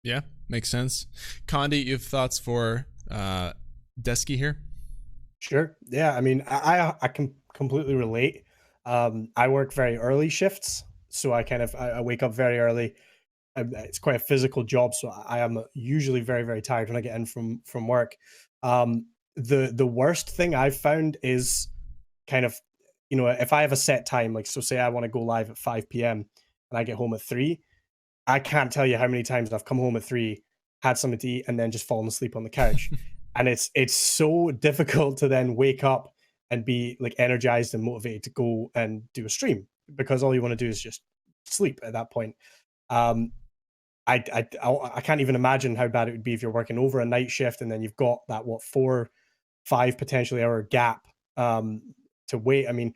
Yeah, makes sense. Condi, you have thoughts for Desky here? Sure. Yeah, I mean, I can completely relate. I work very early shifts, so I wake up very early. It's quite a physical job, so I am usually very, very tired when I get in from work. The worst thing I've found is kind of, if I have a set time, like, so say I want to go live at 5 p.m. and I get home at 3, I can't tell you how many times I've come home at 3, had something to eat, and then just fallen asleep on the couch. And it's so difficult to then wake up and be like energized and motivated to go and do a stream, because all you want to do is just sleep at that point. I can't even imagine how bad it would be if you're working over a night shift and then you've got that 4-5 potentially hour gap to wait. I mean,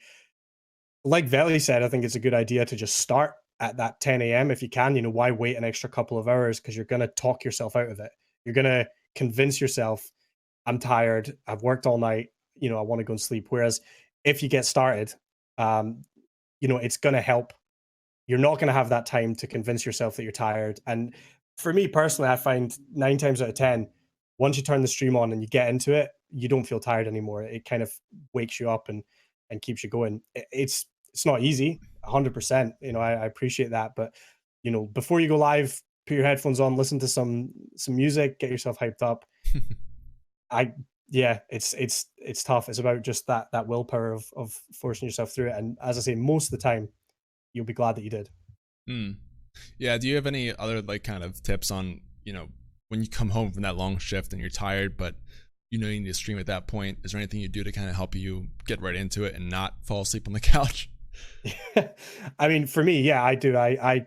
like Veli said, I think it's a good idea to just start at that 10 a.m. if you can. You know, why wait an extra couple of hours? Because you're going to talk yourself out of it. You're going to convince yourself, I'm tired, I've worked all night, you know, I want to go and sleep. Whereas if you get started, you know, it's going to help. You're not going to have that time to convince yourself that you're tired. And for me personally, I find 9 times out of 10, once you turn the stream on and you get into it, you don't feel tired anymore. It kind of wakes you up and keeps you going. It's not easy, 100%. You know, I appreciate that, but you know, before you go live, put your headphones on, listen to some music, get yourself hyped up. Yeah, it's tough. It's about just that willpower of forcing yourself through it. And as I say, most of the time, you'll be glad that you did. Yeah. Do you have any other like kind of tips on, you know, when you come home from that long shift and you're tired, but you know you need to stream at that point? Is there anything you do to kind of help you get right into it and not fall asleep on the couch? I mean, for me, yeah, I do. I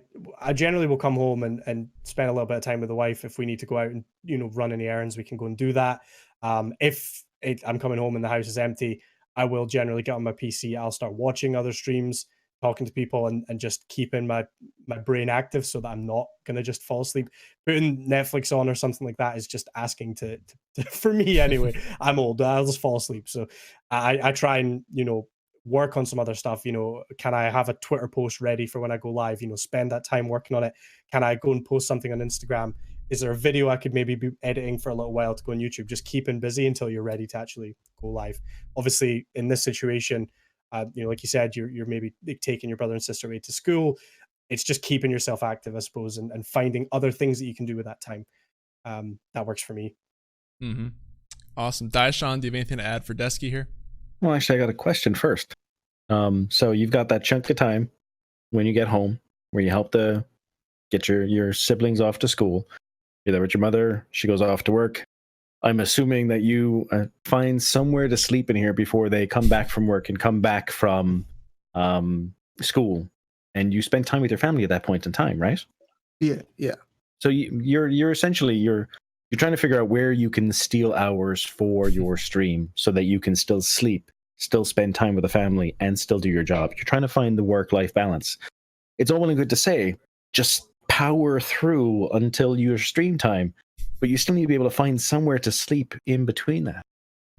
generally will come home and spend a little bit of time with the wife. If we need to go out and, you know, run any errands, we can go and do that. If I'm coming home and the house is empty, I will generally get on my PC. I'll start watching other streams, talking to people, and just keeping my brain active so that I'm not going to just fall asleep. Putting Netflix on or something like that is just asking to for me anyway. I'm old. I'll just fall asleep. So I try and, you know, work on some other stuff. You know, can I have a Twitter post ready for when I go live? You know, spend that time working on it. Can I go and post something on Instagram? Is there a video I could maybe be editing for a little while to go on YouTube? Just keeping busy until you're ready to actually go live. Obviously, in this situation, you know, like you said, you're maybe taking your brother and sister away to school. It's just keeping yourself active, I suppose, and finding other things that you can do with that time. That works for me. Awesome. Diasean, do you have anything to add for Desky here? Well, actually, I got a question first. So you've got that chunk of time when you get home where you help to get your siblings off to school. You're there with your mother. She goes off to work. I'm assuming that you find somewhere to sleep in here before they come back from work and come back from school, and you spend time with your family at that point in time, right? Yeah. So you're essentially you're trying to figure out where you can steal hours for your stream so that you can still sleep, still spend time with the family, and still do your job. You're trying to find the work-life balance. It's all well and good to say, just power through until your stream time, but you still need to be able to find somewhere to sleep in between that.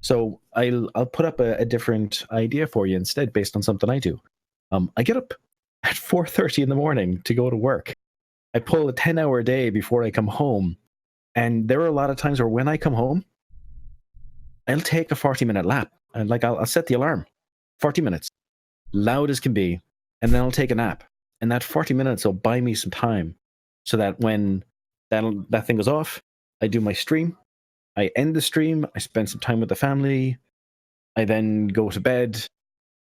So I'll put up a different idea for you instead, based on something I do. I get up at 4:30 in the morning to go to work. I pull a 10-hour day before I come home, and there are a lot of times where when I come home, I'll take a 40-minute lap, and like I'll set the alarm, 40 minutes, loud as can be, and then I'll take a nap. And that 40 minutes will buy me some time so that when that thing goes off, I do my stream, I end the stream, I spend some time with the family, I then go to bed,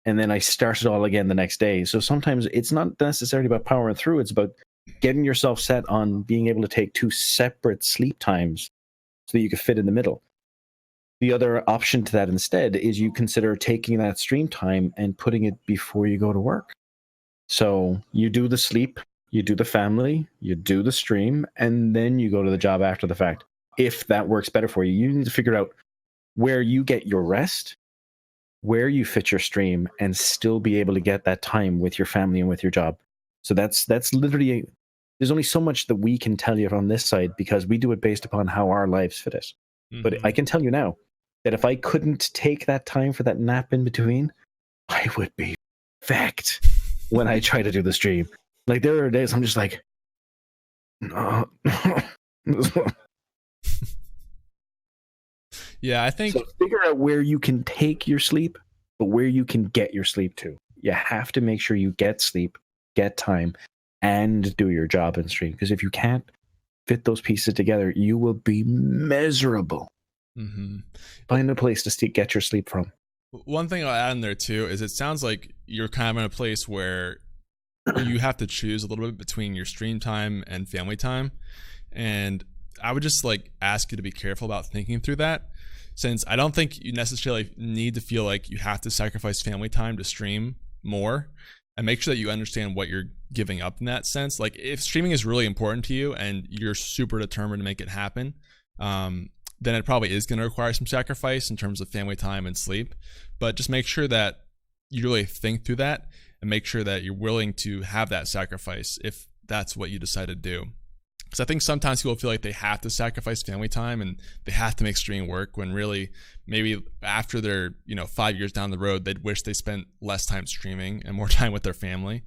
and then I start it all again the next day. So sometimes it's not necessarily about powering through, it's about getting yourself set on being able to take 2 separate sleep times so that you can fit in the middle. The other option to that instead is you consider taking that stream time and putting it before you go to work. So you do the sleep, you do the family, you do the stream, and then you go to the job after the fact. If that works better for you, you need to figure out where you get your rest, where you fit your stream, and still be able to get that time with your family and with your job. So that's literally, there's only so much that we can tell you on this side because we do it based upon how our lives fit us. But I can tell you now that if I couldn't take that time for that nap in between, I would be fecked when I try to do the stream. Like there are days I'm just like, no. Yeah, I think So figure out where you can take your sleep, but where you can get your sleep to. You have to make sure you get sleep, get time, and do your job and stream. Because if you can't fit those pieces together, you will be miserable. Find a place to get your sleep from. One thing I'll add in there too is it sounds like you're kind of in a place where you have to choose a little bit between your stream time and family time. And I would just like ask you to be careful about thinking through that, since I don't think you necessarily need to feel like you have to sacrifice family time to stream more, and make sure that you understand what you're giving up in that sense. Like if streaming is really important to you and you're super determined to make it happen, then it probably is going to require some sacrifice in terms of family time and sleep. But just make sure that you really think through that and make sure that you're willing to have that sacrifice if that's what you decide to do. Because I think sometimes people feel like they have to sacrifice family time and they have to make streaming work, when really maybe after they're 5 years down the road, they'd wish they spent less time streaming and more time with their family.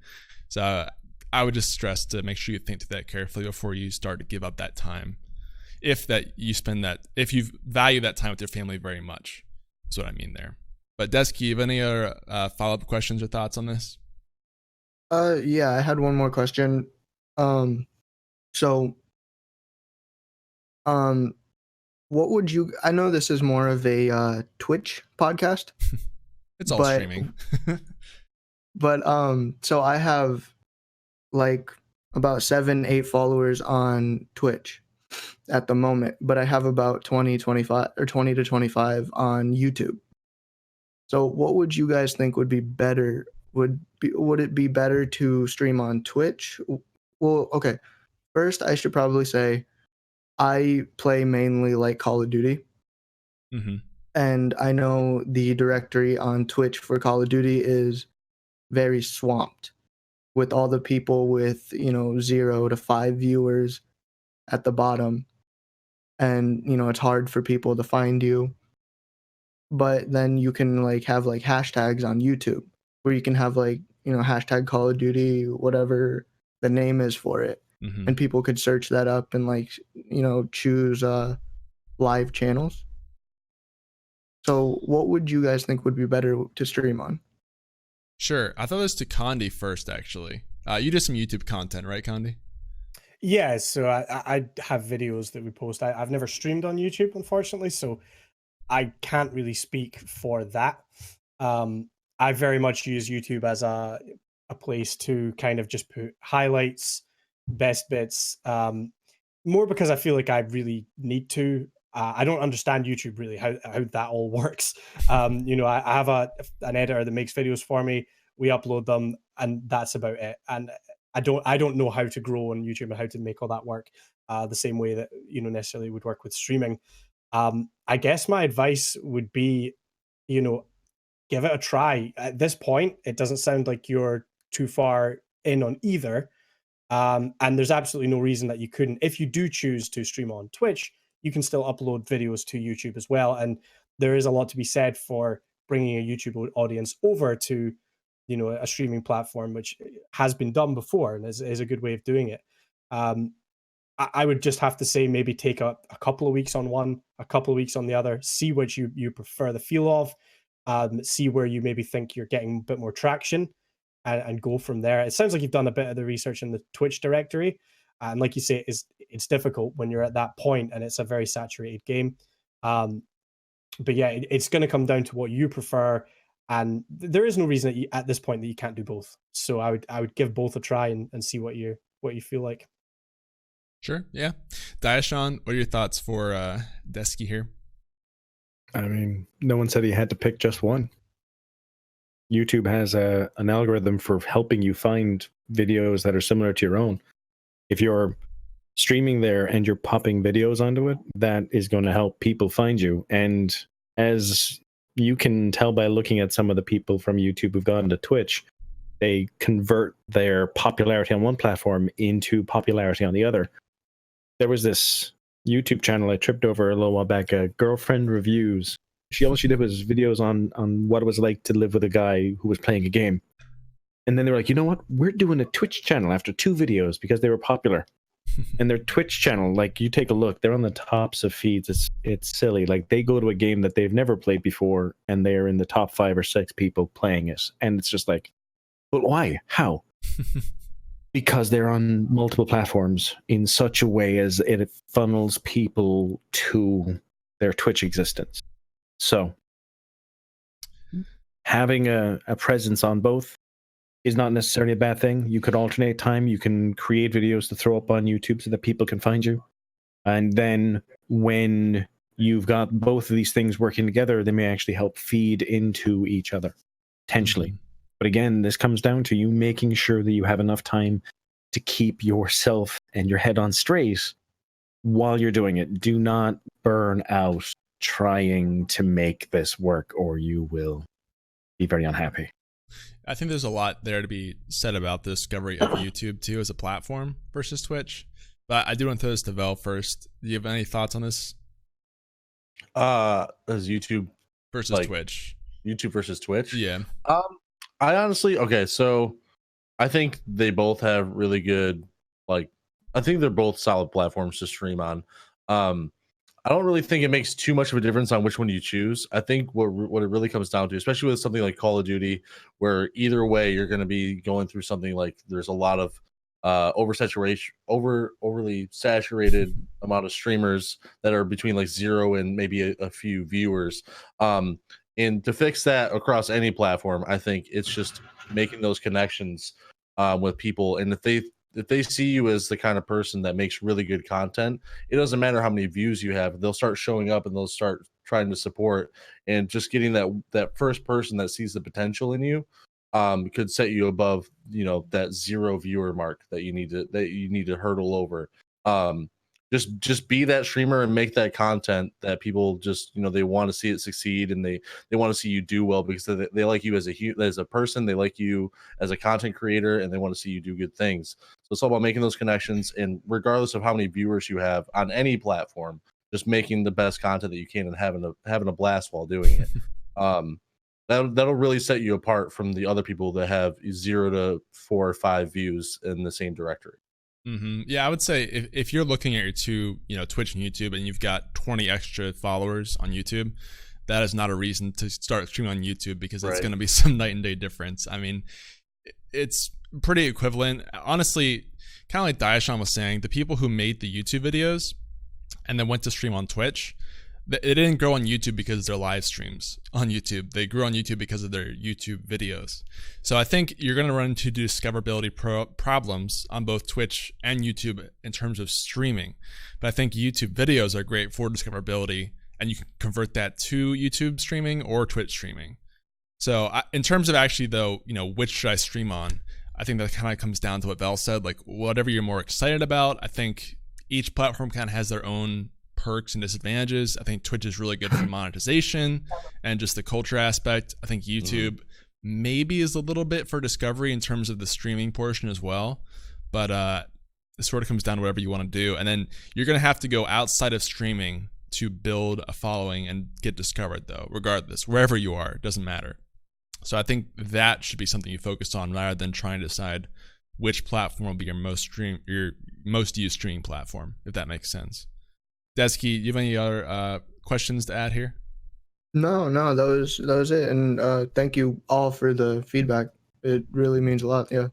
So I would just stress to make sure you think through that carefully before you start to give up that time. If you value that time with your family very much, is what I mean there. But Desky, you have any other follow-up questions or thoughts on this? Yeah, I had one more question. What would you? I know this is more of a Twitch podcast. It's all streaming. But so I have like about 7-8 followers on Twitch at the moment, but I have about 20 to 25 on YouTube. So what would you guys think would be better? Would it be better to stream on Twitch? Well, okay. First, I should probably say I play mainly like Call of Duty. Mm-hmm. And I know the directory on Twitch for Call of Duty is very swamped with all the people with 0 to 5 viewers at the bottom, and it's hard for people to find you. But then you can have hashtags on YouTube where you can have hashtag Call of Duty, whatever the name is for it, mm-hmm. and people could search that up and choose live channels. So what would you guys think would be better to stream on? Sure. I thought this to Condi first, actually. You did some YouTube content, right, Condi? Yeah, so I have videos that we post. I've never streamed on YouTube, unfortunately, so I can't really speak for that. I very much use YouTube as a place to kind of just put highlights, best bits, more because I feel like I really need to. I don't understand YouTube really, how that all works. I have an editor that makes videos for me. We upload them, and that's about it. And I don't know how to grow on YouTube and how to make all that work the same way that necessarily would work with streaming. I guess my advice would be, give it a try. At this point, it doesn't sound like you're too far in on either. And there's absolutely no reason that you couldn't. If you do choose to stream on Twitch, you can still upload videos to YouTube as well. And there is a lot to be said for bringing a YouTube audience over to, a streaming platform, which has been done before and is a good way of doing it. I would just have to say maybe take a couple of weeks on one, a couple of weeks on the other, see what you prefer the feel of, see where you maybe think you're getting a bit more traction, and go from there. It sounds like you've done a bit of the research in the Twitch directory. And like you say, it's difficult when you're at that point and it's a very saturated game. But yeah, it's going to come down to what you prefer. And there is no reason that at this point that you can't do both. So I would give both a try and see what you feel like. Sure. Yeah. Diasean, what are your thoughts for Desky here? I mean, no one said he had to pick just one. YouTube has an algorithm for helping you find videos that are similar to your own. If you're streaming there and you're popping videos onto it, that is going to help people find you. And as you can tell by looking at some of the people from YouTube who've gone to Twitch, they convert their popularity on one platform into popularity on the other. There was this YouTube channel I tripped over a little while back, Girlfriend Reviews. All she did was videos on what it was like to live with a guy who was playing a game. And then they were like, you know what? We're doing a Twitch channel after 2 videos because they were popular. And their Twitch channel, like, you take a look, they're on the tops of feeds. It's silly. Like, they go to a game that they've never played before, and they're in the top 5 or 6 people playing it. And it's just like, but why? How? Because they're on multiple platforms in such a way as it funnels people to their Twitch existence. So having a presence on both is not necessarily a bad thing. You could alternate time. You can create videos to throw up on YouTube so that people can find you. And then when you've got both of these things working together, they may actually help feed into each other, potentially. Mm-hmm. But again, this comes down to you making sure that you have enough time to keep yourself and your head on straight while you're doing it. Do not burn out trying to make this work, or you will be very unhappy. I think there's a lot there to be said about the discovery of YouTube too as a platform versus Twitch. But I do want to throw this to Vel first. Do you have any thoughts on this? As YouTube versus like, Twitch. YouTube versus Twitch. Yeah. I honestly, okay, so I think they both have really good, like, I think they're both solid platforms to stream on. I don't really think it makes too much of a difference on which one you choose. I think what it really comes down to, especially with something like Call of Duty, where either way you're going to be going through something like there's a lot of overly saturated amount of streamers that are between like 0 and maybe a few viewers. And to fix that across any platform, I think it's just making those connections with people. And if they see you as the kind of person that makes really good content, it doesn't matter how many views you have. They'll start showing up and they'll start trying to support, and just getting that first person that sees the potential in you could set you above, that 0 viewer mark that you need to hurdle over. Just be that streamer and make that content that people just, they want to see it succeed, and they want to see you do well because they like you as a person, they like you as a content creator, and they want to see you do good things. So it's all about making those connections, and regardless of how many viewers you have on any platform, just making the best content that you can and having a blast while doing it. That'll really set you apart from the other people that have 0 to 4 or 5 views in the same directory. Mm-hmm. Yeah, I would say if you're looking at your two, Twitch and YouTube, and you've got 20 extra followers on YouTube, that is not a reason to start streaming on YouTube, because it's going to be some night and day difference. I mean, it's pretty equivalent. Honestly, kind of like Diasean was saying, the people who made the YouTube videos and then went to stream on Twitch, it didn't grow on YouTube because of their live streams on YouTube. They grew on YouTube because of their YouTube videos. So I think you're going to run into discoverability problems on both Twitch and YouTube in terms of streaming. But I think YouTube videos are great for discoverability, and you can convert that to YouTube streaming or Twitch streaming. So in terms of actually, though, which should I stream on, I think that kind of comes down to what Vel said, like whatever you're more excited about. I think each platform kind of has their own perks and disadvantages. I think Twitch is really good for monetization and just the culture aspect. I think YouTube maybe is a little bit for discovery in terms of the streaming portion as well. But it sort of comes down to whatever you want to do. And then you're going to have to go outside of streaming to build a following and get discovered, though, regardless, wherever you are, it doesn't matter. So I think that should be something you focus on rather than trying to decide which platform will be your most used streaming platform, if that makes sense. Desky, do you have any other questions to add here? No, that was it. And thank you all for the feedback. It really means a lot. Yeah.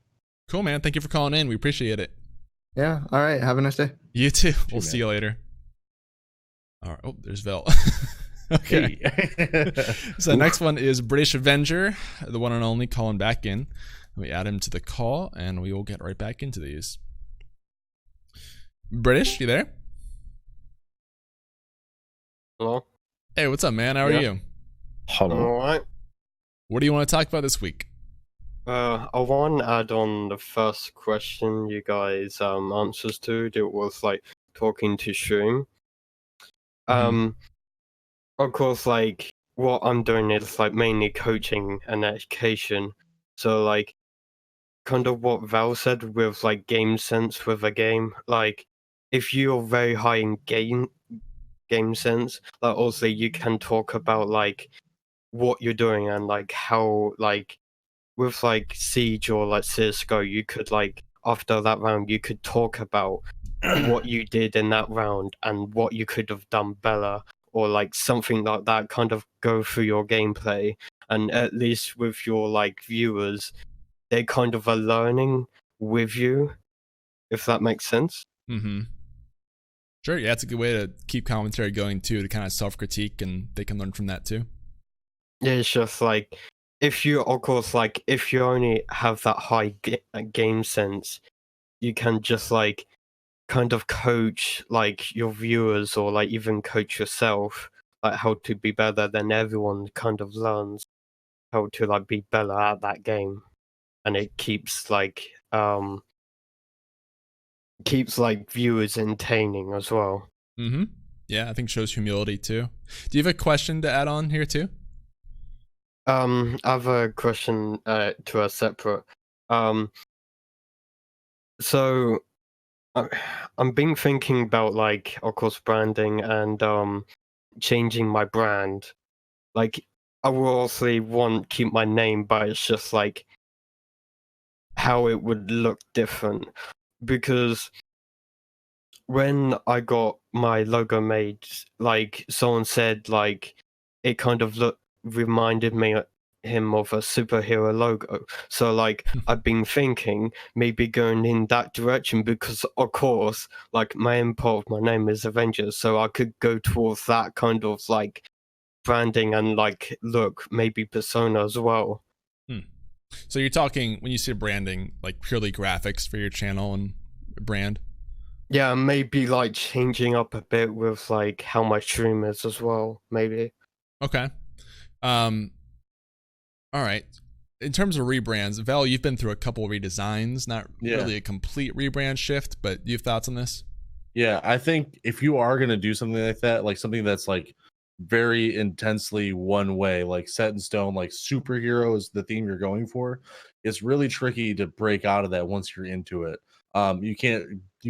Cool, man. Thank you for calling in. We appreciate it. Yeah. All right. Have a nice day. You too. We'll see you later. All right. Oh, there's Vel. Okay. So next one is British Avenger, the one and only, calling back in. Let me add him to the call, and we will get right back into these. British, you there? Hello. Hey, what's up, man? How are you? Hello. All right. What do you want to talk about this week? I want to add on the first question you guys answers to. It was like talking to stream. Of course, like what I'm doing is like mainly coaching and education. So like, kind of what Val said with like game sense with a game. Like, if you're very high in game sense, like also you can talk about like what you're doing and like how, like with like Siege or like CSGO, you could like after that round you could talk about what you did in that round and what you could have done better, or like something like that, kind of go through your gameplay. And at least with your like viewers, they kind of are learning with you, if that makes sense. Sure, yeah, it's a good way to keep commentary going too, to kind of self-critique, and they can learn from that too. Yeah, it's just like, if you, of course, like, if you only have that high game sense, you can just like kind of coach like your viewers, or like even coach yourself, like how to be better. Then everyone kind of learns how to like be better at that game, and it keeps like viewers entertaining as well. Yeah, I think shows humility too. Do you have a question to add on here too? I have a question to a separate. So I'm been thinking about, like, of course, branding and changing my brand. Like, I will obviously want keep my name, but it's just like how it would look different. Because when I got my logo made, like, someone said, like, it kind of reminded him of a superhero logo. So, like, I've been thinking maybe going in that direction because, of course, like, my main part of my name is Avengers, so I could go towards that kind of, like, branding and, like, look, maybe persona as well. So you're talking, when you say branding, like purely graphics for your channel and brand? Yeah, maybe, like, changing up a bit with, like, how my stream is as well, maybe. Okay. All right. In terms of rebrands, Val, you've been through a couple redesigns, not really a complete rebrand shift, but do you have thoughts on this? Yeah, I think if you are going to do something like that, like something that's like very intensely one way, like set in stone, like superhero is the theme you're going for, it's really tricky to break out of that once you're into it. You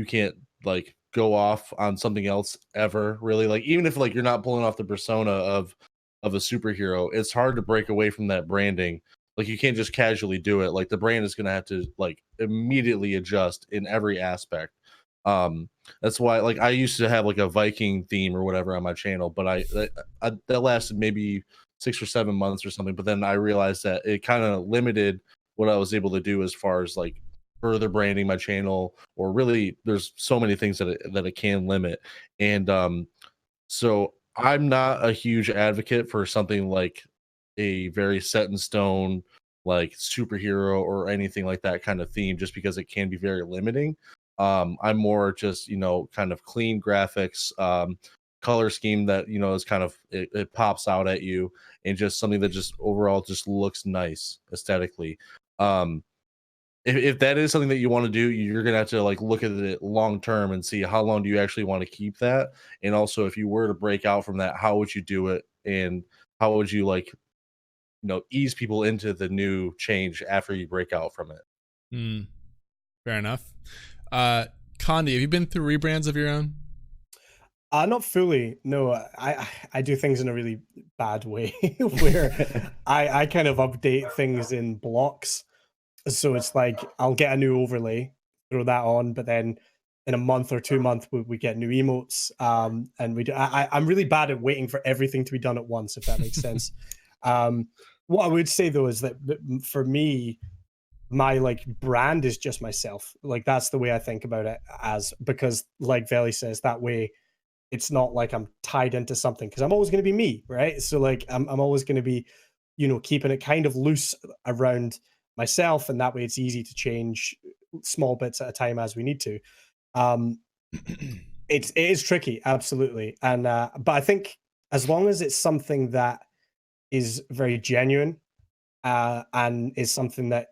can't like go off on something else ever, really. Like, even if like you're not pulling off the persona of a superhero, it's hard to break away from that branding. Like, you can't just casually do it. Like, the brand is going to have to like immediately adjust in every aspect. That's why, like, I used to have like a Viking theme or whatever on my channel, but I that lasted maybe 6 or 7 months or something. But then I realized that it kind of limited what I was able to do as far as like further branding my channel, or really, there's so many things that it can limit. And so I'm not a huge advocate for something like a very set in stone, like superhero or anything like that kind of theme, just because it can be very limiting. I'm more just, kind of clean graphics, color scheme that, is kind of, it pops out at you, and just something that just overall just looks nice aesthetically. If that is something that you want to do, you're gonna have to like look at it long term and see how long do you actually want to keep that. And also, if you were to break out from that, how would you do it, and how would you like, ease people into the new change after you break out from it? Fair enough. Condi, have you been through rebrands of your own? Not fully. No, I do things in a really bad way where I kind of update things in blocks. So it's like I'll get a new overlay, throw that on, but then in a month or 2 months we get new emotes. And we do. I'm really bad at waiting for everything to be done at once, if that makes sense. What I would say though is that for me, my like brand is just myself. Like, that's the way I think about it, because like Veli says, that way it's not like I'm tied into something, because I'm always going to be me, right? So like I'm always going to be, keeping it kind of loose around myself, and that way it's easy to change small bits at a time as we need to. It is tricky, absolutely. And but I think as long as it's something that is very genuine, and is something that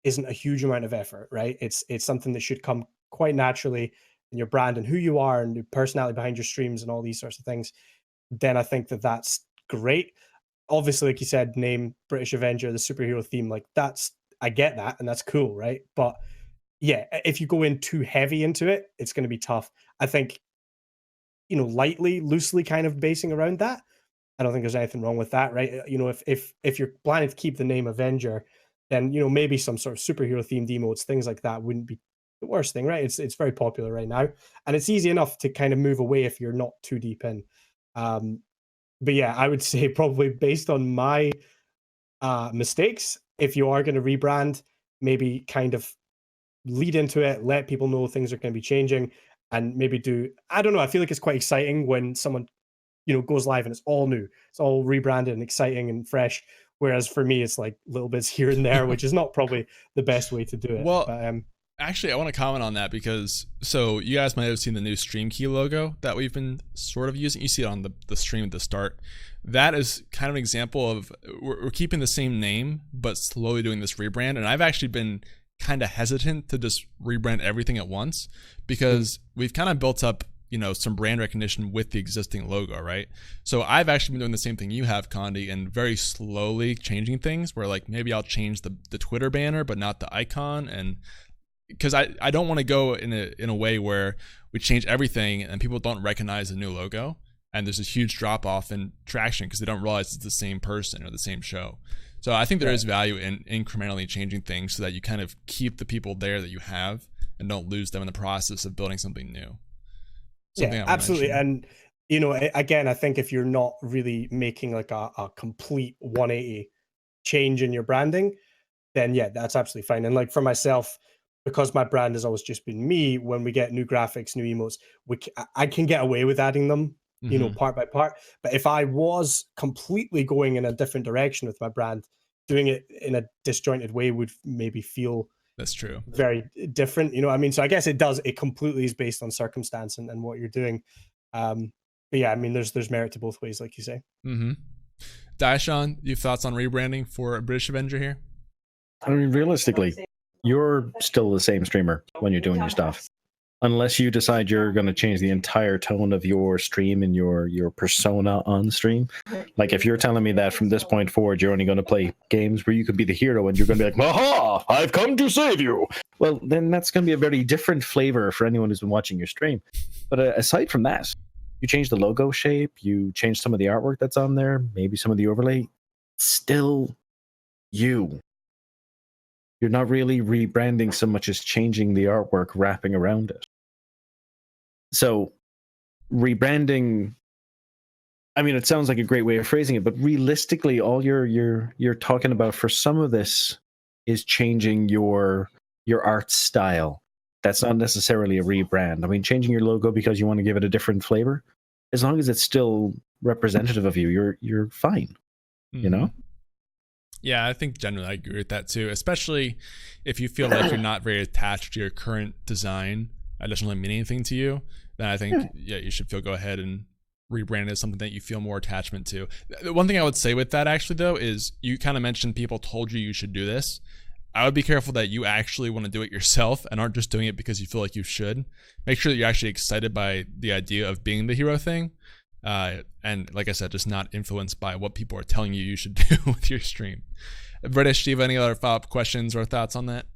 isn't a huge amount of effort, right? It's something that should come quite naturally in your brand and who you are and the personality behind your streams and all these sorts of things. Then I think that that's great. Obviously, like you said, name British Avenger, the superhero theme, like I get that, and that's cool, right? But yeah, if you go in too heavy into it, it's going to be tough. I think, lightly, loosely kind of basing around that, I don't think there's anything wrong with that, right? If you're planning to keep the name Avenger, then maybe some sort of superhero themed emotes, things like that wouldn't be the worst thing, right? It's very popular right now, and it's easy enough to kind of move away if you're not too deep in. But yeah, I would say probably based on my mistakes, if you are going to rebrand, maybe kind of lead into it, let people know things are going to be changing, and maybe I don't know, I feel like it's quite exciting when someone goes live and it's all new, it's all rebranded and exciting and fresh, whereas for me it's like little bits here and there, which is not probably the best way to do it. Well, but, actually, I want to comment on that, because so you guys might have seen the new stream key logo that we've been sort of using. You see it on the stream at the start. That is kind of an example of we're keeping the same name but slowly doing this rebrand. And I've actually been kind of hesitant to just rebrand everything at once, because we've kind of built up some brand recognition with the existing logo, right? So I've actually been doing the same thing you have, Condi, and very slowly changing things where like maybe I'll change the Twitter banner but not the icon, and because I don't want to go in a way where we change everything and people don't recognize the new logo and there's a huge drop off in traction because they don't realize it's the same person or the same show. So I think there is value in incrementally changing things so that you kind of keep the people there that you have and don't lose them in the process of building something new. Yeah, absolutely. And, again, I think if you're not really making like a complete 180 change in your branding, then yeah, that's absolutely fine. And like for myself, because my brand has always just been me, when we get new graphics, new emotes, I can get away with adding them, part by part. But if I was completely going in a different direction with my brand, doing it in a disjointed way would maybe feel that's true very different. You know what I mean? So I guess it completely is based on circumstance and what you're doing. But yeah, I mean, there's merit to both ways, like you say. Diasean, you have thoughts on rebranding for a British Avenger here? I mean, realistically, you're still the same streamer when you're doing your stuff. Unless you decide you're going to change the entire tone of your stream and your persona on stream. Like if you're telling me that from this point forward, you're only going to play games where you could be the hero and you're going to be like, aha, I've come to save you. Well, then that's going to be a very different flavor for anyone who's been watching your stream. But aside from that, you change the logo shape, you change some of the artwork that's on there, maybe some of the overlay, still you. You're not really rebranding so much as changing the artwork wrapping around it. So rebranding, I mean, it sounds like a great way of phrasing it, but realistically, all you're talking about for some of this is changing your art style. That's not necessarily a rebrand. I mean, changing your logo because you want to give it a different flavor, as long as it's still representative of you, you're fine. You know? Yeah, I think generally I agree with that too, especially if you feel like you're not very attached to your current design. That doesn't really mean anything to you. Then I think, you should go ahead and rebrand it as something that you feel more attachment to. The one thing I would say with that actually though is you kind of mentioned people told you should do this. I would be careful that you actually want to do it yourself and aren't just doing it because you feel like you should. Make sure that you're actually excited by the idea of being the hero thing. And like I said, just not influenced by what people are telling you should do with your stream. British, do you have any other follow-up questions or thoughts on that?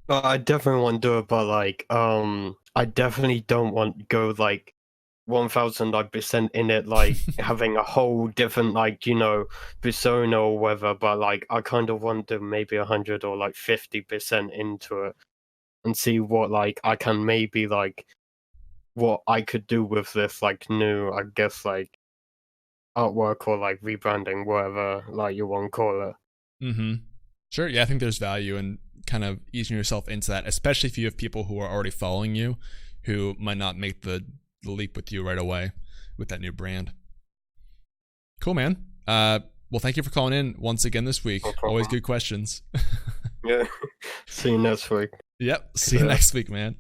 I definitely want to do it, but like, I definitely don't want to go like 1000% in it, like having a whole different persona or whatever. But like, I kind of want to maybe 100 or like 50% into it and see what like I can maybe like. What I could do with this like new, I guess, like artwork or like rebranding, whatever like you want to call it. Sure. Yeah, I think there's value in kind of easing yourself into that, especially if you have people who are already following you who might not make the leap with you right away with that new brand. Cool, man. Well, thank you for calling in once again this week. Always good questions. Yeah. See you next week. Yep. See you next week, man.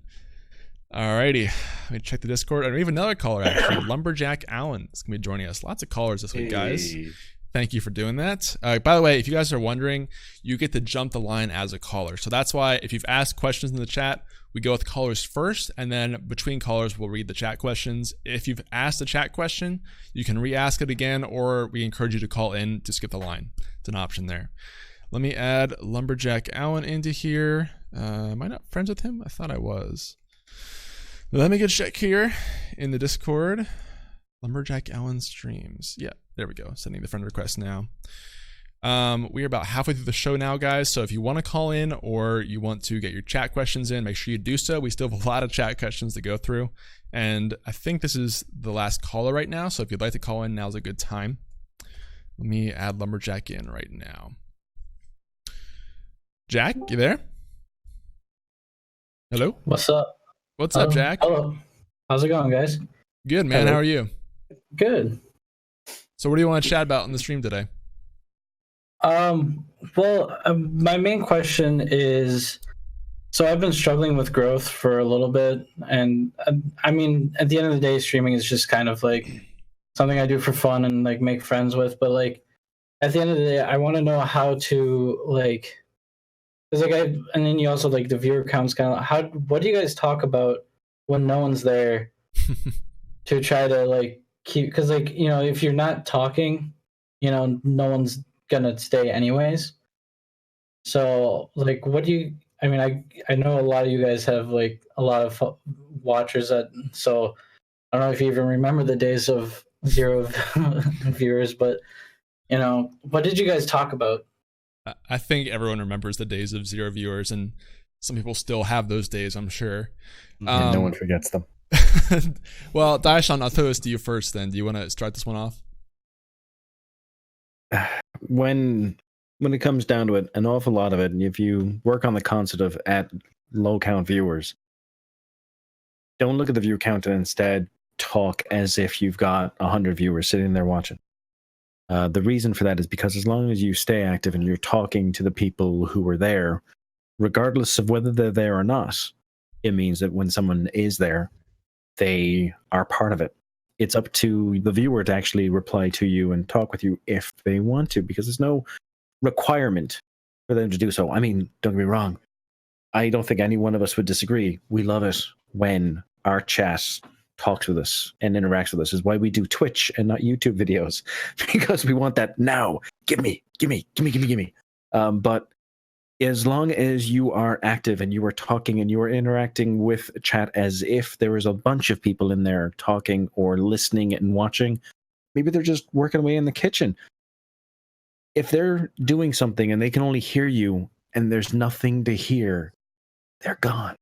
Alrighty, let me check the Discord. And we have another caller actually. Lumberjack Allen is gonna be joining us. Lots of callers this week, guys. Thank you for doing that. By the way, if you guys are wondering, you get to jump the line as a caller. So that's why if you've asked questions in the chat, we go with callers first, and then between callers, we'll read the chat questions. If you've asked a chat question, you can re-ask it again, or we encourage you to call in to skip the line. It's an option there. Let me add Lumberjack Allen into here. Am I not friends with him? I thought I was. Let me get a check here in the Discord. Lumberjack Allen streams. Yeah, there we go. Sending the friend request now. We are about halfway through the show now, guys. So if you want to call in or you want to get your chat questions in, make sure you do so. We still have a lot of chat questions to go through. And I think this is the last caller right now. So if you'd like to call in, now's a good time. Let me add Lumberjack in right now. Jack, you there? Hello? What's up? What's up, Jack? Hello. How's it going, guys? Good, man. Hello. How are you? Good. So what do you want to chat about on the stream today? My main question is, so I've been struggling with growth for a little bit, and I mean, at the end of the day, streaming is just kind of like something I do for fun and like make friends with, but like at the end of the day, I want to know how to like, because like and then you also like the viewer counts kind of what do you guys talk about when no one's there to try to like keep, because like, you know, if you're not talking, you know, no one's gonna stay anyways. So like, what do you? I mean, I know a lot of you guys have like a lot of watchers that, so I don't know if you even remember the days of 0 viewers, but you know, what did you guys talk about? I think everyone remembers the days of 0 viewers, and some people still have those days, I'm sure. And no one forgets them. Well, Diasean, I'll throw this to you first then. Do you want to start this one off? When it comes down to it, an awful lot of it, if you work on the concept of at low count viewers, don't look at the view count and instead talk as if you've got 100 viewers sitting there watching. The reason for that is because as long as you stay active and you're talking to the people who are there, regardless of whether they're there or not, it means that when someone is there, they are part of it. It's up to the viewer to actually reply to you and talk with you if they want to, because there's no requirement for them to do so. I mean, don't get me wrong. I don't think any one of us would disagree. We love it when our chat talks with us and interacts with us. Is why we do Twitch and not YouTube videos, because we want that now. Give me. But as long as you are active and you are talking and you are interacting with chat as if there is a bunch of people in there talking or listening and watching, maybe they're just working away in the kitchen. If they're doing something and they can only hear you and there's nothing to hear, they're gone.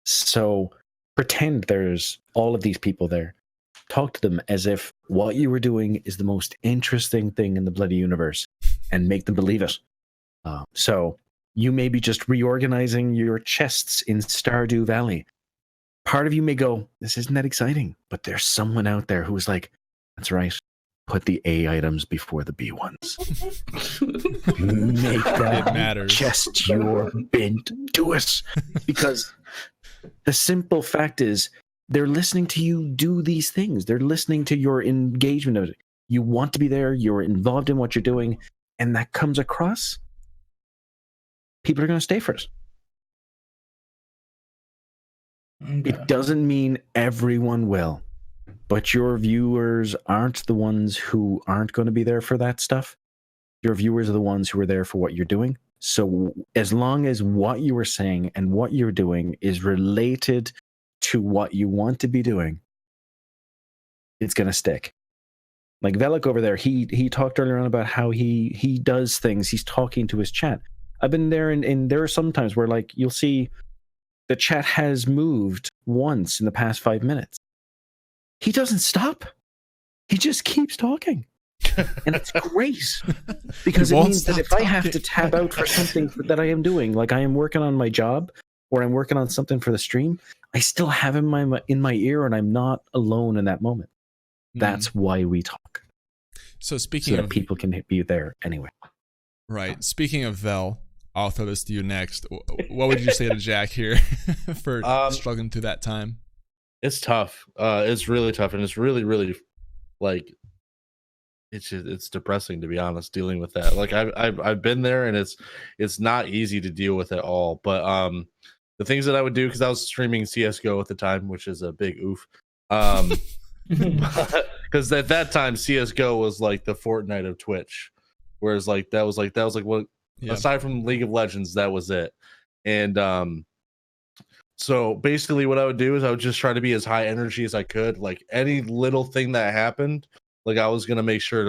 So pretend there's all of these people there. Talk to them as if what you were doing is the most interesting thing in the bloody universe, and make them believe it. So you may be just reorganizing your chests in Stardew Valley. Part of you may go, this isn't that exciting, but there's someone out there who's like, that's right, put the A items before the B ones. Make that chest your bint. Do it. Because the simple fact is, they're listening to you do these things. They're listening to your engagement of it. You want to be there. You're involved in what you're doing. And that comes across. People are going to stay for it. Okay. It doesn't mean everyone will. But your viewers aren't the ones who aren't going to be there for that stuff. Your viewers are the ones who are there for what you're doing. So as long as what you are saying and what you're doing is related to what you want to be doing, it's going to stick. Like Velik over there, he talked earlier on about how he does things. He's talking to his chat. I've been there, and there are some times where like you'll see the chat has moved once in the past 5 minutes. He doesn't stop. He just keeps talking. And it's great, because it means that if I have to tab out for something that I am doing, like I am working on my job or I'm working on something for the stream, I still have him in my ear, and I'm not alone in that moment. That's why we talk. So speaking of, people can be there anyway. Right. Speaking of Vel, I'll throw this to you next. What would you say to Jack here for struggling through that time? It's tough. It's really tough, and it's really, really like it's depressing, to be honest, dealing with that. Like I've been there, and it's not easy to deal with at all. But the things that I would do, because I was streaming CS:GO at the time, which is a big oof. Because at that time CS:GO was like the Fortnite of Twitch, whereas like that was like what, aside from League of Legends, that was it. And so basically what I would do is I would just try to be as high energy as I could. Like any little thing that happened, like I was gonna make sure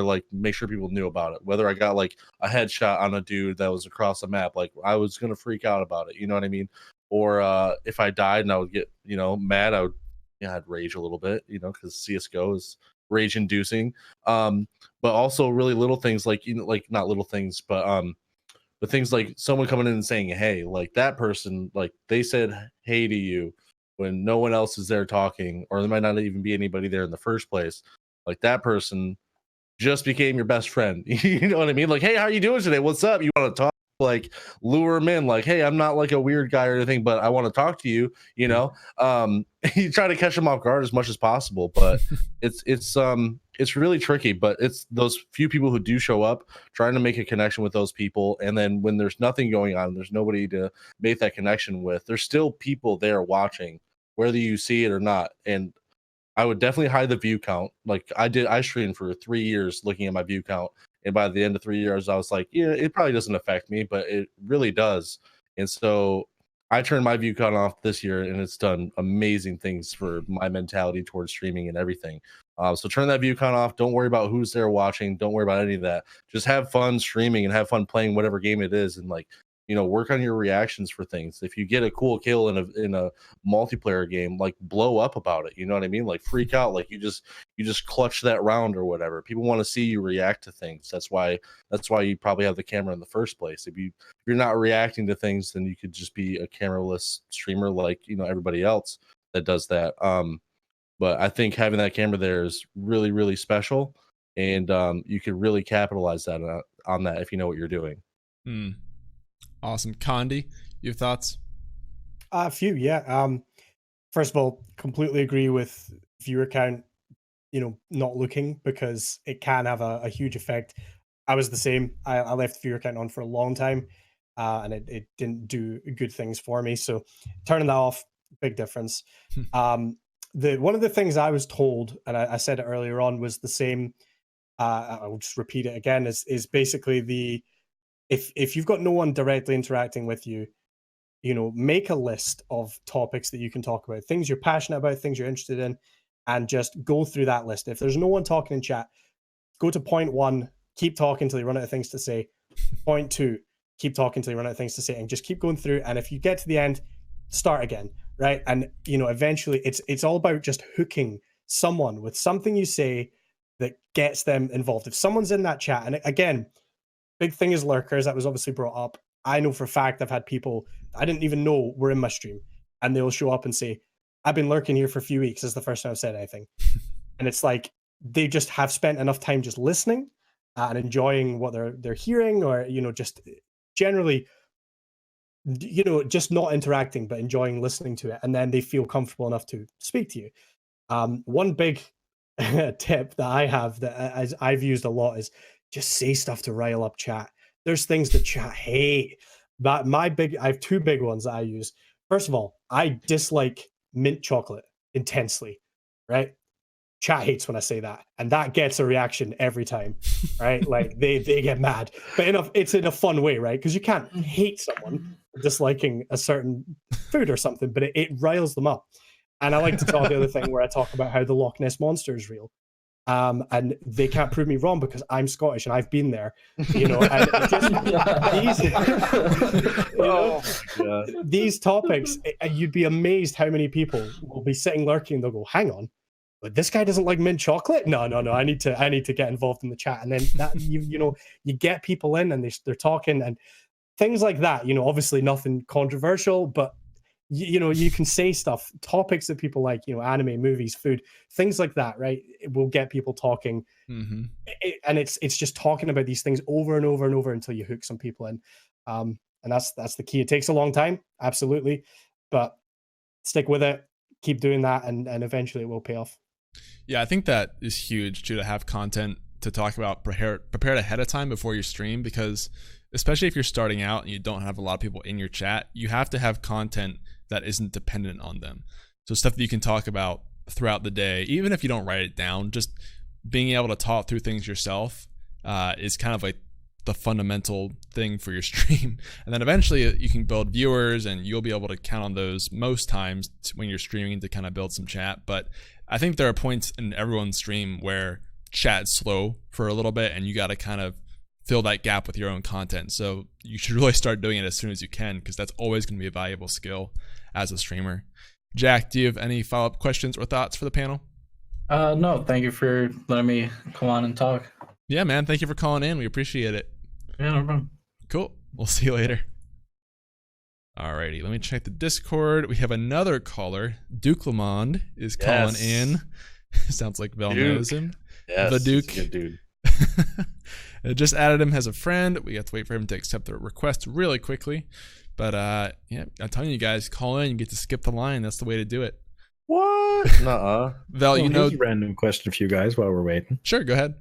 people knew about it. Whether I got like a headshot on a dude that was across the map, like I was gonna freak out about it, you know what I mean? Or if I died and I would get, mad, I'd rage a little bit, because CS:GO is rage inducing. But also really little things, like like not little things, but things like someone coming in and saying, hey, like that person, like they said hey to you when no one else is there talking, or there might not even be anybody there in the first place. Like that person just became your best friend. You know what I mean? Like, hey, how are you doing today? What's up? You want to talk? Like lure them in, like, hey, I'm not like a weird guy or anything, but I want to talk to you. You try to catch them off guard as much as possible, but it's really tricky. But it's those few people who do show up, trying to make a connection with those people, and then when there's nothing going on, there's nobody to make that connection with, there's still people there watching, whether you see it or not. And I would definitely hide the view count. Like I streamed for 3 years looking at my view count. And by the end of 3 years, I was like, yeah, it probably doesn't affect me, but it really does. And so I turned my view count off this year, and it's done amazing things for my mentality towards streaming and everything. So turn that view count off. Don't worry about who's there watching. Don't worry about any of that. Just have fun streaming and have fun playing whatever game it is, and like, you know, work on your reactions for things. If you get a cool kill in a multiplayer game, like blow up about it. You know what I mean? Like freak out. Like you just clutch that round or whatever. People want to see you react to things. That's why you probably have the camera in the first place. If you're not reacting to things, then you could just be a cameraless streamer like, you know, everybody else that does that. But I think having that camera there is really, really special, and you could really capitalize that on that if you know what you're doing. Awesome. Condi, you have thoughts? A few, yeah. First of all, completely agree with viewer count, you know, not looking, because it can have a huge effect. I was the same. I left viewer count on for a long time, and it didn't do good things for me. So turning that off, big difference. One of the things I was told, and I said it earlier on, was the same. I'll just repeat it again. Is basically if you've got no one directly interacting with you, you know, make a list of topics that you can talk about, things you're passionate about, things you're interested in, and just go through that list. If there's no one talking in chat, go to point 1, keep talking till you run out of things to say. Point 2, keep talking till you run out of things to say, and just keep going through. And if you get to the end, start again, right? And, you know, eventually it's all about just hooking someone with something you say that gets them involved. If someone's in that chat, and again, big thing is lurkers, that was obviously brought up. I know for a fact I've had people I didn't even know were in my stream, and they'll show up and say, I've been lurking here for a few weeks. This is the first time I've said anything. And it's like they just have spent enough time just listening and enjoying what they're hearing, or, you know, just generally, you know, just not interacting but enjoying listening to it, and then they feel comfortable enough to speak to you. One big tip that I have that I've used a lot is just say stuff to rile up chat. There's things that chat hate. But I have 2 big ones that I use. First of all, I dislike mint chocolate intensely, right? Chat hates when I say that, and that gets a reaction every time, right? Like they get mad, but it's in a fun way, right? Because you can't hate someone for disliking a certain food or something, but it riles them up. And I like to tell the other thing where I talk about how the Loch Ness Monster is real. And they can't prove me wrong because I'm Scottish and I've been there, you know. And these topics, you'd be amazed how many people will be sitting lurking. They'll go, "Hang on, but this guy doesn't like mint chocolate." No. I need to get involved in the chat, and then that you know, you get people in and they're talking and things like that. You know, obviously nothing controversial, but you know, you can say stuff, topics that people like, you know, anime, movies, food, things like that, right? It will get people talking. And it's just talking about these things over and over and over until you hook some people in. And that's the key. It takes a long time, absolutely, but stick with it, keep doing that, and eventually it will pay off. Yeah, I think that is huge too, to have content to talk about prepared ahead of time before you stream, because especially if you're starting out and you don't have a lot of people in your chat, you have to have content that isn't dependent on them. So stuff that you can talk about throughout the day, even if you don't write it down, just being able to talk through things yourself is kind of like the fundamental thing for your stream. And then eventually you can build viewers, and you'll be able to count on those most times when you're streaming to kind of build some chat. But I think there are points in everyone's stream where chat's slow for a little bit, and you got to kind of fill that gap with your own content. So you should really start doing it as soon as you can, because that's always going to be a valuable skill as a streamer. Jack, do you have any follow-up questions or thoughts for the panel? No, thank you for letting me come on and talk. Yeah, man. Thank you for calling in. We appreciate it. Yeah, no problem. Cool. We'll see you later. Alrighty, let me check the Discord. We have another caller. Duke Lamond is calling in. Sounds like Vel knows him. Yes, the Duke. good dude. I just added him as a friend. We have to wait for him to accept the request really quickly. But yeah, I'm telling you guys, call in. You get to skip the line. That's the way to do it. What? Nuh-uh. Val, you know. Here's a random question for you guys while we're waiting. Sure, go ahead.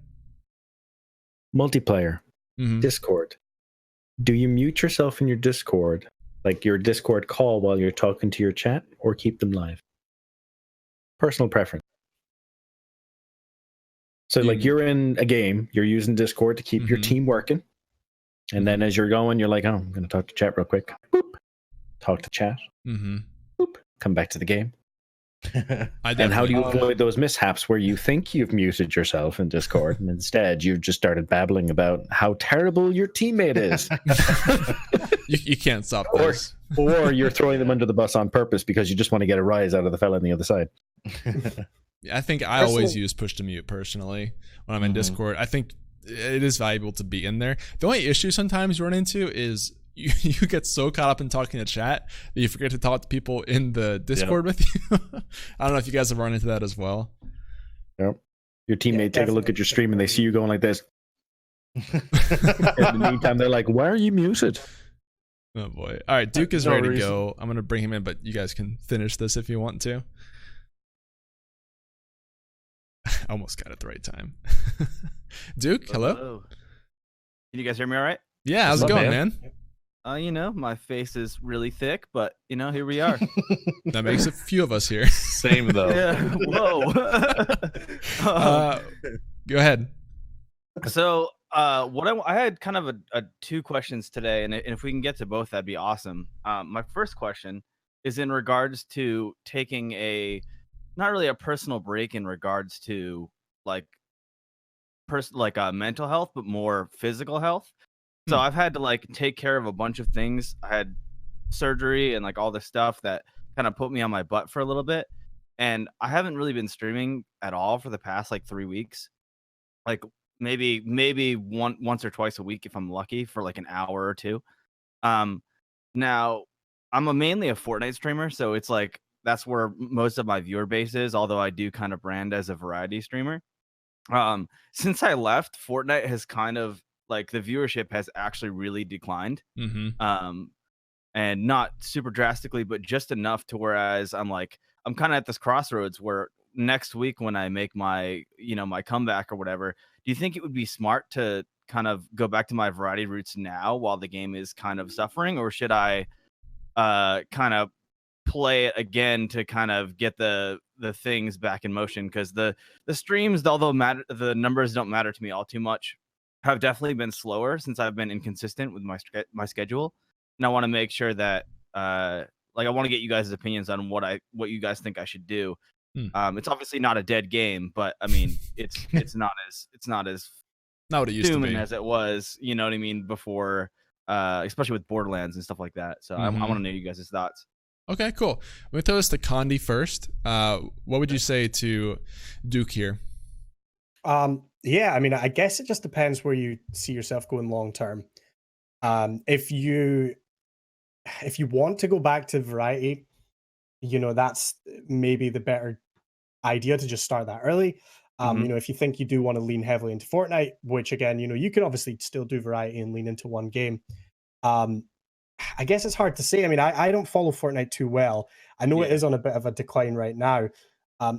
Multiplayer, Discord. Do you mute yourself in your Discord, like your Discord call, while you're talking to your chat, or keep them live? personal preference. So like you're in a game, you're using Discord to keep your team working. And then as you're going, you're like, oh, I'm going to talk to chat real quick. Boop. Talk to chat. Boop. Come back to the game. And how do you avoid those mishaps where you think you've muted yourself in Discord and instead you've just started babbling about how terrible your teammate is? You can't stop this. Or you're throwing them under the bus on purpose because you just want to get a rise out of the fella on the other side. I think I always use push to mute personally when I'm in Discord. I think it is valuable to be in there. The only issue sometimes you run into is you get so caught up in talking to chat that you forget to talk to people in the Discord with you. I don't know if you guys have run into that as well. Yep. Your teammate take a look at your stream and they see you going like this. In the meantime, they're like, why are you muted? Oh boy. All right, Duke is ready to go. I'm going to bring him in, but you guys can finish this if you want to. I almost got it the right time. Duke, hello. Can you guys hear me all right? Yeah, how's it going, man? You know, my face is really thick, but you know, here we are. That makes a few of us here. Same though. Yeah, whoa. Go ahead. So, I had kind of a two questions today, and if we can get to both, that'd be awesome. My first question is in regards to taking not really a personal break in regards to like mental health, but more physical health. So I've had to like take care of a bunch of things. I had surgery and like all this stuff that kind of put me on my butt for a little bit. And I haven't really been streaming at all for the past like 3 weeks. Like maybe once or twice a week if I'm lucky for like an hour or two. Now I'm mainly a Fortnite streamer, so it's like that's where most of my viewer base is, although I do kind of brand as a variety streamer. Since I left, Fortnite has kind of like the viewership has actually really declined. And not super drastically, but just enough to whereas I'm kind of at this crossroads where next week when I make my comeback or whatever, do you think it would be smart to kind of go back to my variety roots now while the game is kind of suffering, or should I kind of play it again to kind of get the things back in motion? Because the streams, although the numbers don't matter to me all too much, have definitely been slower since I've been inconsistent with my schedule, and I want to make sure that I want to get you guys' opinions on what you guys think I should do. It's obviously not a dead game, but I mean it's not as what it used to be as it was, you know what I mean, before, especially with Borderlands and stuff like that. So I want to know you guys' thoughts. Okay, cool. Let me throw this to Condi first. What would you say to Duke here? Yeah, I mean, I guess it just depends where you see yourself going long term. If you want to go back to variety, that's maybe the better idea to just start that early. If you think you do want to lean heavily into Fortnite, which again, you can obviously still do variety and lean into one game. I guess it's hard to say. I mean, I don't follow Fortnite too well. I know it is on a bit of a decline right now.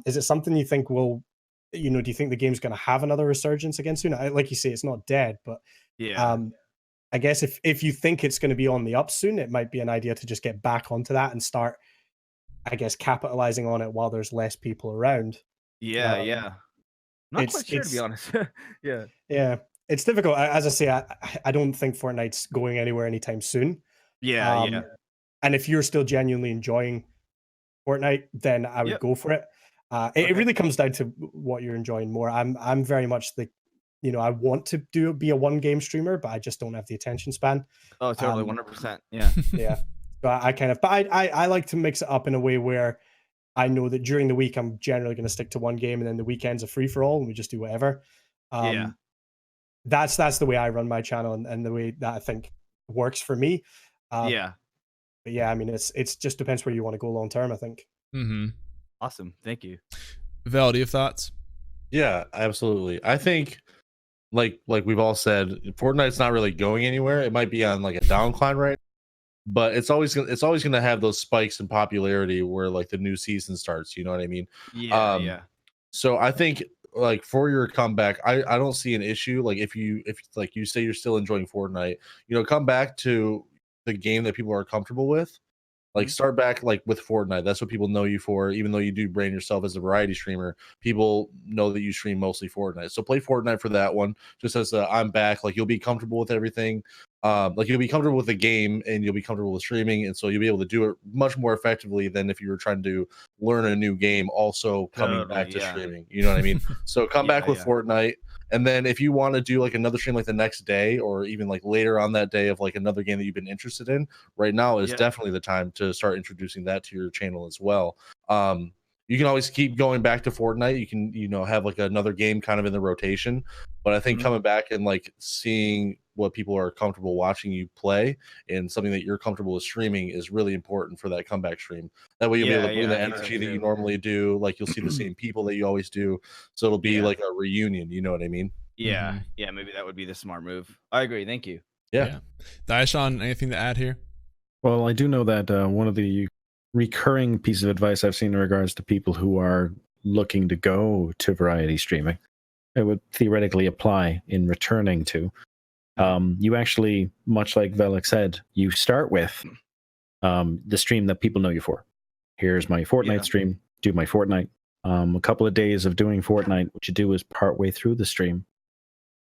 Is it something you think will, do you think the game's going to have another resurgence again soon? Like you say, it's not dead, but I guess if you think it's going to be on the up soon, it might be an idea to just get back onto that and start, I guess, capitalizing on it while there's less people around. I'm not quite sure, to be honest. Yeah. It's difficult. As I say, I don't think Fortnite's going anywhere anytime soon. And if you're still genuinely enjoying Fortnite, then I would go for it. It really comes down to what you're enjoying more. I'm very much I want to be a one game streamer, but I just don't have the attention span. Oh, totally, 100%. Yeah. Yeah. So I like to mix it up in a way where I know that during the week I'm generally going to stick to one game, and then the weekend's a free for all, and we just do whatever. That's the way I run my channel, and the way that I think works for me. But yeah, I mean, it's just depends where you want to go long term, I think. Awesome, thank you. Val, do you have thoughts? Yeah, absolutely. I think like we've all said, Fortnite's not really going anywhere. It might be on like a downcline right, but it's always going to have those spikes in popularity where like the new season starts. You know what I mean? So I think like for your comeback, I don't see an issue. Like if like you say you're still enjoying Fortnite, come back to the game that people are comfortable with. Like start back like with Fortnite. That's what people know you for. Even though you do brand yourself as a variety streamer, people know that you stream mostly Fortnite. So play Fortnite for that one. Just as I'm back, like you'll be comfortable with everything. Like you'll be comfortable with the game and you'll be comfortable with streaming, and so you'll be able to do it much more effectively than if you were trying to learn a new game also coming back to streaming. You know what I mean? So come back with Fortnite. And then if you want to do like another stream like the next day or even like later on that day of like another game that you've been interested in, right now is definitely the time to start introducing that to your channel as well. You can always keep going back to Fortnite. You can, you know, have like another game kind of in the rotation. But I think coming back and like seeing what people are comfortable watching you play and something that you're comfortable with streaming is really important for that comeback stream. That way you'll be able to bring the energy that you normally do. Like you'll see the same people that you always do. So it'll be like a reunion. You know what I mean? Yeah. Yeah. Maybe that would be the smart move. I agree. Thank you. Yeah. Diasean, anything to add here? Well, I do know that one of the recurring pieces of advice I've seen in regards to people who are looking to go to variety streaming, it would theoretically apply in returning to. You actually, much like Velik said, you start with the stream that people know you for. Here's my Fortnite stream, do my Fortnite. A couple of days of doing Fortnite, what you do is partway through the stream,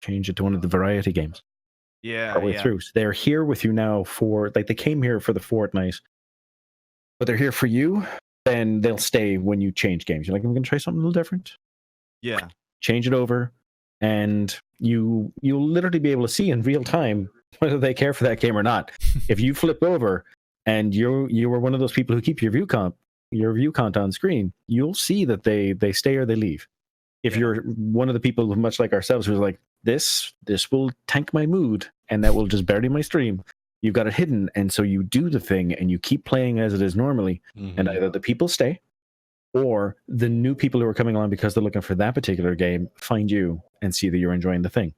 change it to one of the variety games. Partway through. So they're here with you now for, like, they came here for the Fortnite, but they're here for you, then they'll stay when you change games. You're like, I'm going to try something a little different. Yeah. Change it over, and you'll literally be able to see in real time whether they care for that game or not. If you flip over and you were one of those people who keep your view count on screen, you'll see that they stay or they leave. If you're one of the people, much like ourselves, who's like, this will tank my mood and that will just bury my stream, you've got it hidden, and so you do the thing and you keep playing as it is normally, and either the people stay or the new people who are coming along because they're looking for that particular game find you and see that you're enjoying the thing.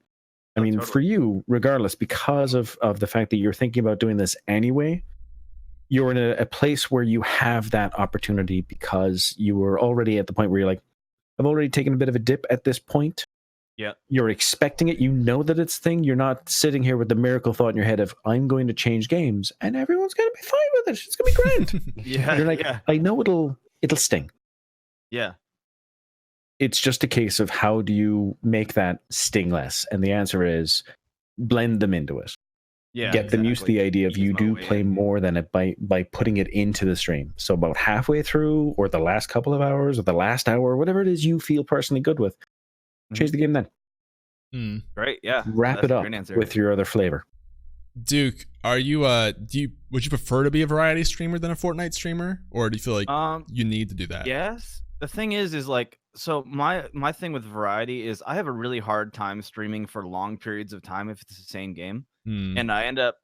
I mean, for you, regardless, because of the fact that you're thinking about doing this anyway, you're in a place where you have that opportunity because you were already at the point where you're like, I've already taken a bit of a dip at this point. Yeah. You're expecting it. You know that it's a thing. You're not sitting here with the miracle thought in your head of, I'm going to change games and everyone's going to be fine with it. It's going to be grand. You're like, I know it'll sting. Yeah. It's just a case of how do you make that sting less? And the answer is blend them into it. Yeah. Get them used to the idea of you do play more than it by putting it into the stream. So about halfway through, or the last couple of hours, or the last hour, whatever it is you feel personally good with, change the game then. Great. Yeah. Wrap it up with your other flavor. Duke, are you would you prefer to be a variety streamer than a Fortnite streamer, or do you feel like you need to do that? Yes. The thing is like, so my thing with variety is I have a really hard time streaming for long periods of time if it's the same game. And I end up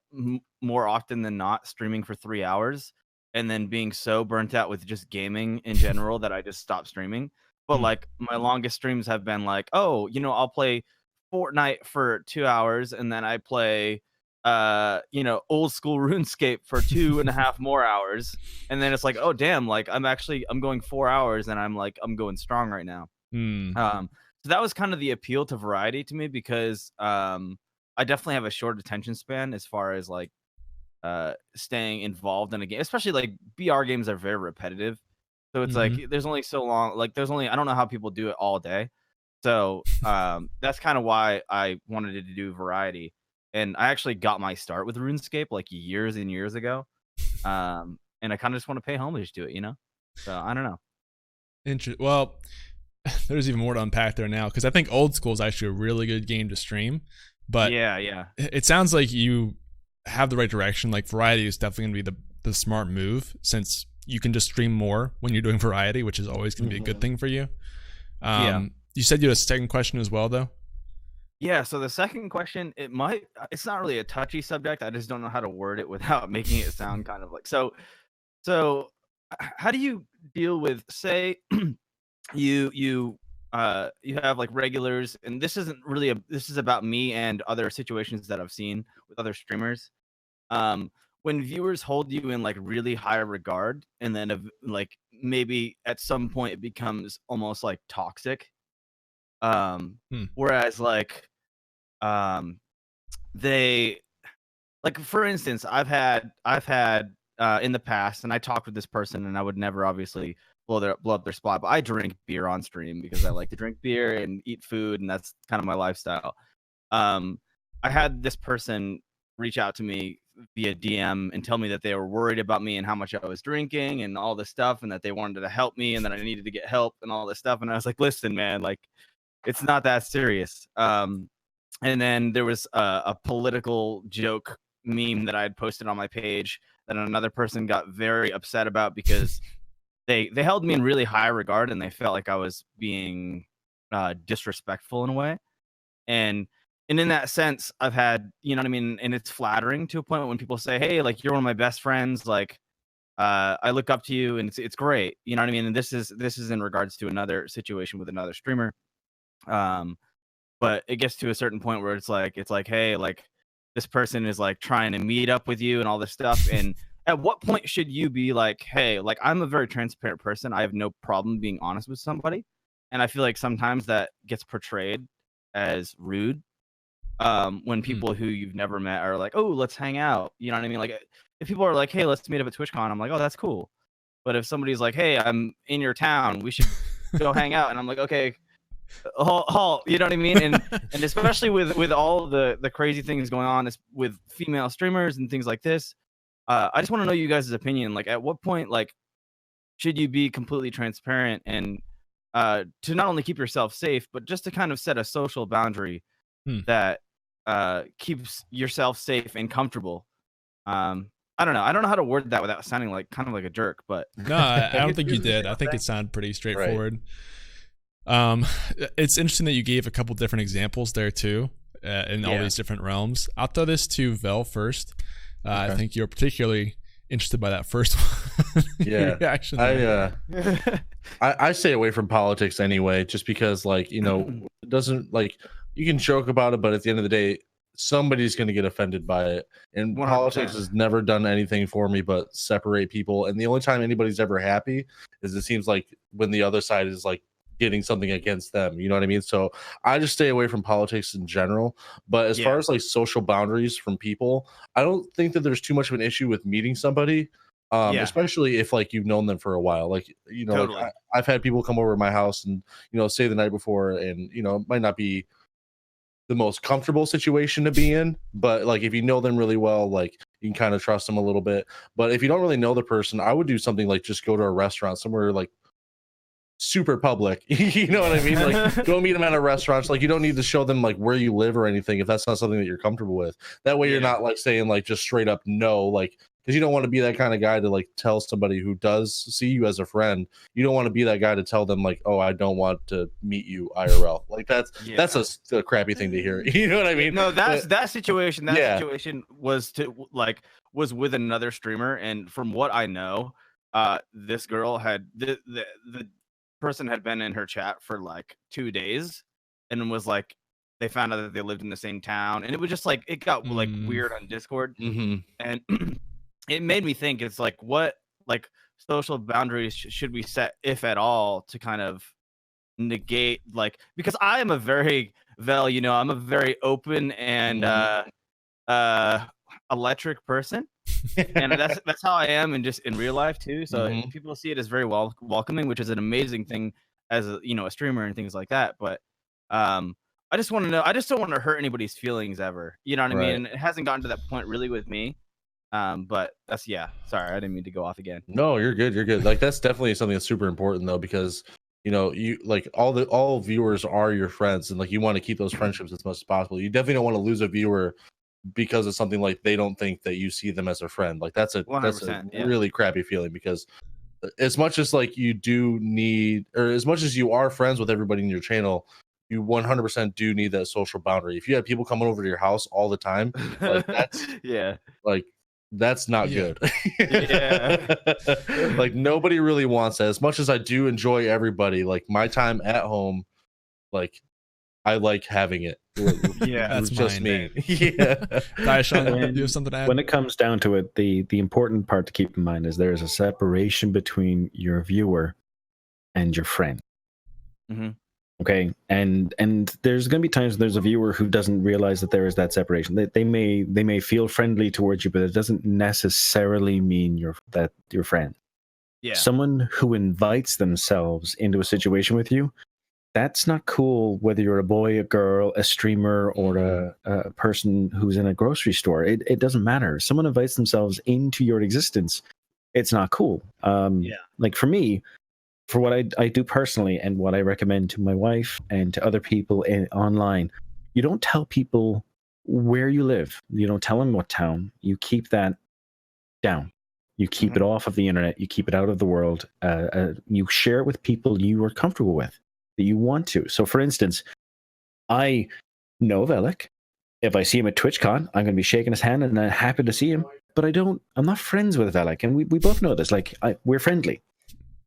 more often than not streaming for 3 hours and then being so burnt out with just gaming in general that I just stop streaming. But like my longest streams have been like, oh, you know, I'll play Fortnite for 2 hours and then I play you know, old school RuneScape for 2.5 more hours, and then it's like, oh damn, like I'm going 4 hours and I'm going strong right now. So that was kind of the appeal to variety to me, because I definitely have a short attention span as far as like staying involved in a game, especially like BR games are very repetitive. So it's like there's only so long, like I don't know how people do it all day. So that's kind of why I wanted to do variety. And I actually got my start with RuneScape like years and years ago. And I kind of just want to pay homage to it, you know? So I don't know. Well, there's even more to unpack there now, because I think old school is actually a really good game to stream. But yeah, it sounds like you have the right direction. Like variety is definitely going to be the smart move, since you can just stream more when you're doing variety, which is always going to be a good thing for you. You said you had a second question as well, though? Yeah, so the second question, it's not really a touchy subject. I just don't know how to word it without making it sound kind of like, so how do you deal with, say, you have like regulars, and this isn't really this is about me and other situations that I've seen with other streamers. When viewers hold you in like really high regard, and then like maybe at some point it becomes almost like toxic. Whereas like they, like, for instance, I've had in the past, and I talked with this person, and I would never obviously blow up their spot, but I drink beer on stream because I like to drink beer and eat food, and that's kind of my lifestyle. I had this person reach out to me via DM and tell me that they were worried about me and how much I was drinking and all this stuff, and that they wanted to help me and that I needed to get help and all this stuff. And I was like, listen, man, like, it's not that serious. And then there was a political joke meme that I had posted on my page that another person got very upset about because they held me in really high regard and they felt like I was being disrespectful in a way. And in that sense, I've had, you know what I mean? And it's flattering to a point when people say, hey, like, you're one of my best friends. Like, I look up to you and it's great. You know what I mean? And this is in regards to another situation with another streamer. But it gets to a certain point where it's like, hey, like, this person is like trying to meet up with you and all this stuff. And at what point should you be like, hey, like, I'm a very transparent person. I have no problem being honest with somebody. And I feel like sometimes that gets portrayed as rude. When people who you've never met are like, oh, let's hang out. You know what I mean? Like, if people are like, hey, let's meet up at TwitchCon, I'm like, oh, that's cool. But if somebody's like, hey, I'm in your town, we should go hang out. And I'm like, okay, halt, you know what I mean? And especially with all the crazy things going on with female streamers and things like this, I just want to know you guys' opinion. Like, at what point, like, should you be completely transparent and to not only keep yourself safe, but just to kind of set a social boundary that keeps yourself safe and comfortable. I don't know how to word that without sounding like kind of like a jerk, but no, I don't think you did. I think it sounded pretty straightforward. Right. It's interesting that you gave a couple different examples there too, in all these different realms. I'll throw this to Vel first. Okay. I think you're particularly interested by that first one. Yeah, reaction. I stay away from politics anyway, just because, like, you know, it doesn't, like, you can joke about it, but at the end of the day, somebody's going to get offended by it. And 100%. Politics has never done anything for me but separate people. And the only time anybody's ever happy is, it seems like, when the other side is like getting something against them. You know what I mean? So I just stay away from politics in general. But as far as like social boundaries from people, I don't think that there's too much of an issue with meeting somebody. Especially if, like, you've known them for a while. Like, you know, totally. Like, I've had people come over to my house and, you know, stay the night before, and, you know, it might not be the most comfortable situation to be in, but, like, if you know them really well, like, you can kind of trust them a little bit. But if you don't really know the person, I would do something like just go to a restaurant somewhere, like, super public. You know what I mean? Like, go meet them at a restaurant. Like, you don't need to show them, like, where you live or anything if that's not something that you're comfortable with. That way you're not, like, saying, like, just straight up no, like, because you don't want to be that kind of guy to, like, tell somebody who does see you as a friend. You don't want to be that guy to tell them, like, oh, I don't want to meet you IRL. Like, that's a crappy thing to hear. You know what I mean? No, that situation was with another streamer, and from what I know, this girl had the person had been in her chat for like 2 days, and was like, they found out that they lived in the same town, and it was just like, it got like weird on Discord, and it made me think, it's like, what, like, social boundaries should we set, if at all, to kind of negate, like, because I am a very, Vel, you know, I'm a very open and electric person, and that's how I am, and just in real life too. So people see it as very welcoming, which is an amazing thing as a, you know, a streamer and things like that. But I just want to know, I just don't want to hurt anybody's feelings ever. You know what I mean? And it hasn't gotten to that point really with me. But that's sorry, I didn't mean to go off again. No, you're good. Like, that's definitely something that's super important though, because, you know, you, like, all viewers are your friends, and, like, you want to keep those friendships as much as possible. You definitely don't want to lose a viewer because of something like they don't think that you see them as a friend. Like, that's a really crappy feeling, because as much as, like, you do need, or as much as you are friends with everybody in your channel, you 100% do need that social boundary. If you have people coming over to your house all the time, like, that's like, that's not good. Like, nobody really wants that. As much as I do enjoy everybody, like, my time at home, like, I like having it. That's just mine, me. Diasean, you have something to add? When it comes down to it, the important part to keep in mind is there is a separation between your viewer and your friend. Okay, and there's going to be times there's a viewer who doesn't realize that there is that separation. They may feel friendly towards you, but it doesn't necessarily mean you're friend. Yeah. Someone who invites themselves into a situation with you, that's not cool. Whether you're a boy, a girl, a streamer, or a person who's in a grocery store, it doesn't matter. Someone invites themselves into your existence. It's not cool. Like for me. For what I do personally and what I recommend to my wife and to other people online, you don't tell people where you live. You don't tell them what town. You keep that down. You keep it off of the internet. You keep it out of the world. You share it with people you are comfortable with, that you want to. So, for instance, I know Velik. If I see him at TwitchCon, I'm going to be shaking his hand and I'm happy to see him. But I'm not friends with Velik. And we both know this. Like, we're friendly.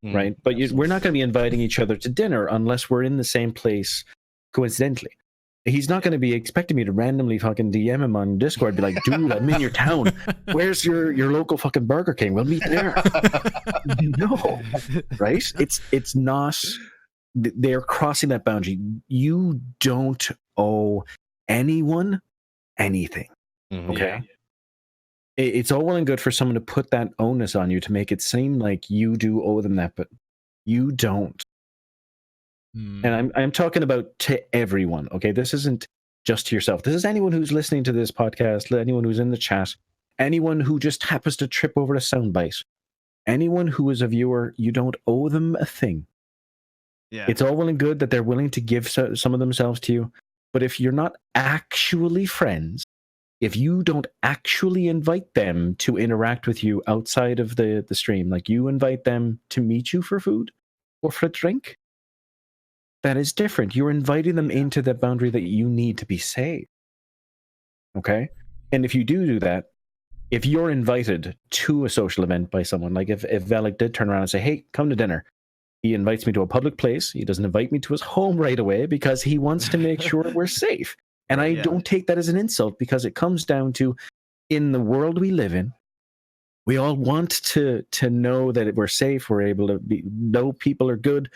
Right, but we're not going to be inviting each other to dinner unless we're in the same place coincidentally. He's not going to be expecting me to randomly fucking DM him on Discord, be like, dude, I'm in your town. Where's your local fucking Burger King? We'll meet there. No, right? It's not. They're crossing that boundary. You don't owe anyone anything. Okay. It's all well and good for someone to put that onus on you to make it seem like you do owe them that, but you don't. And I'm talking about to everyone. Okay, this isn't just to yourself. This is anyone who's listening to this podcast, anyone who's in the chat, anyone who just happens to trip over a soundbite, anyone who is a viewer. You don't owe them a thing. Yeah, it's all well and good that they're willing to give some of themselves to you, but if you're not actually friends, if you don't actually invite them to interact with you outside of the stream, like you invite them to meet you for food or for a drink, that is different. You're inviting them into the boundary that you need to be safe. Okay? And if you do that, if you're invited to a social event by someone, like if Velik did turn around and say, hey, come to dinner, he invites me to a public place. He doesn't invite me to his home right away because he wants to make sure we're safe. And I don't take that as an insult, because it comes down to, in the world we live in, we all want to know that we're safe. We're able to know people are good,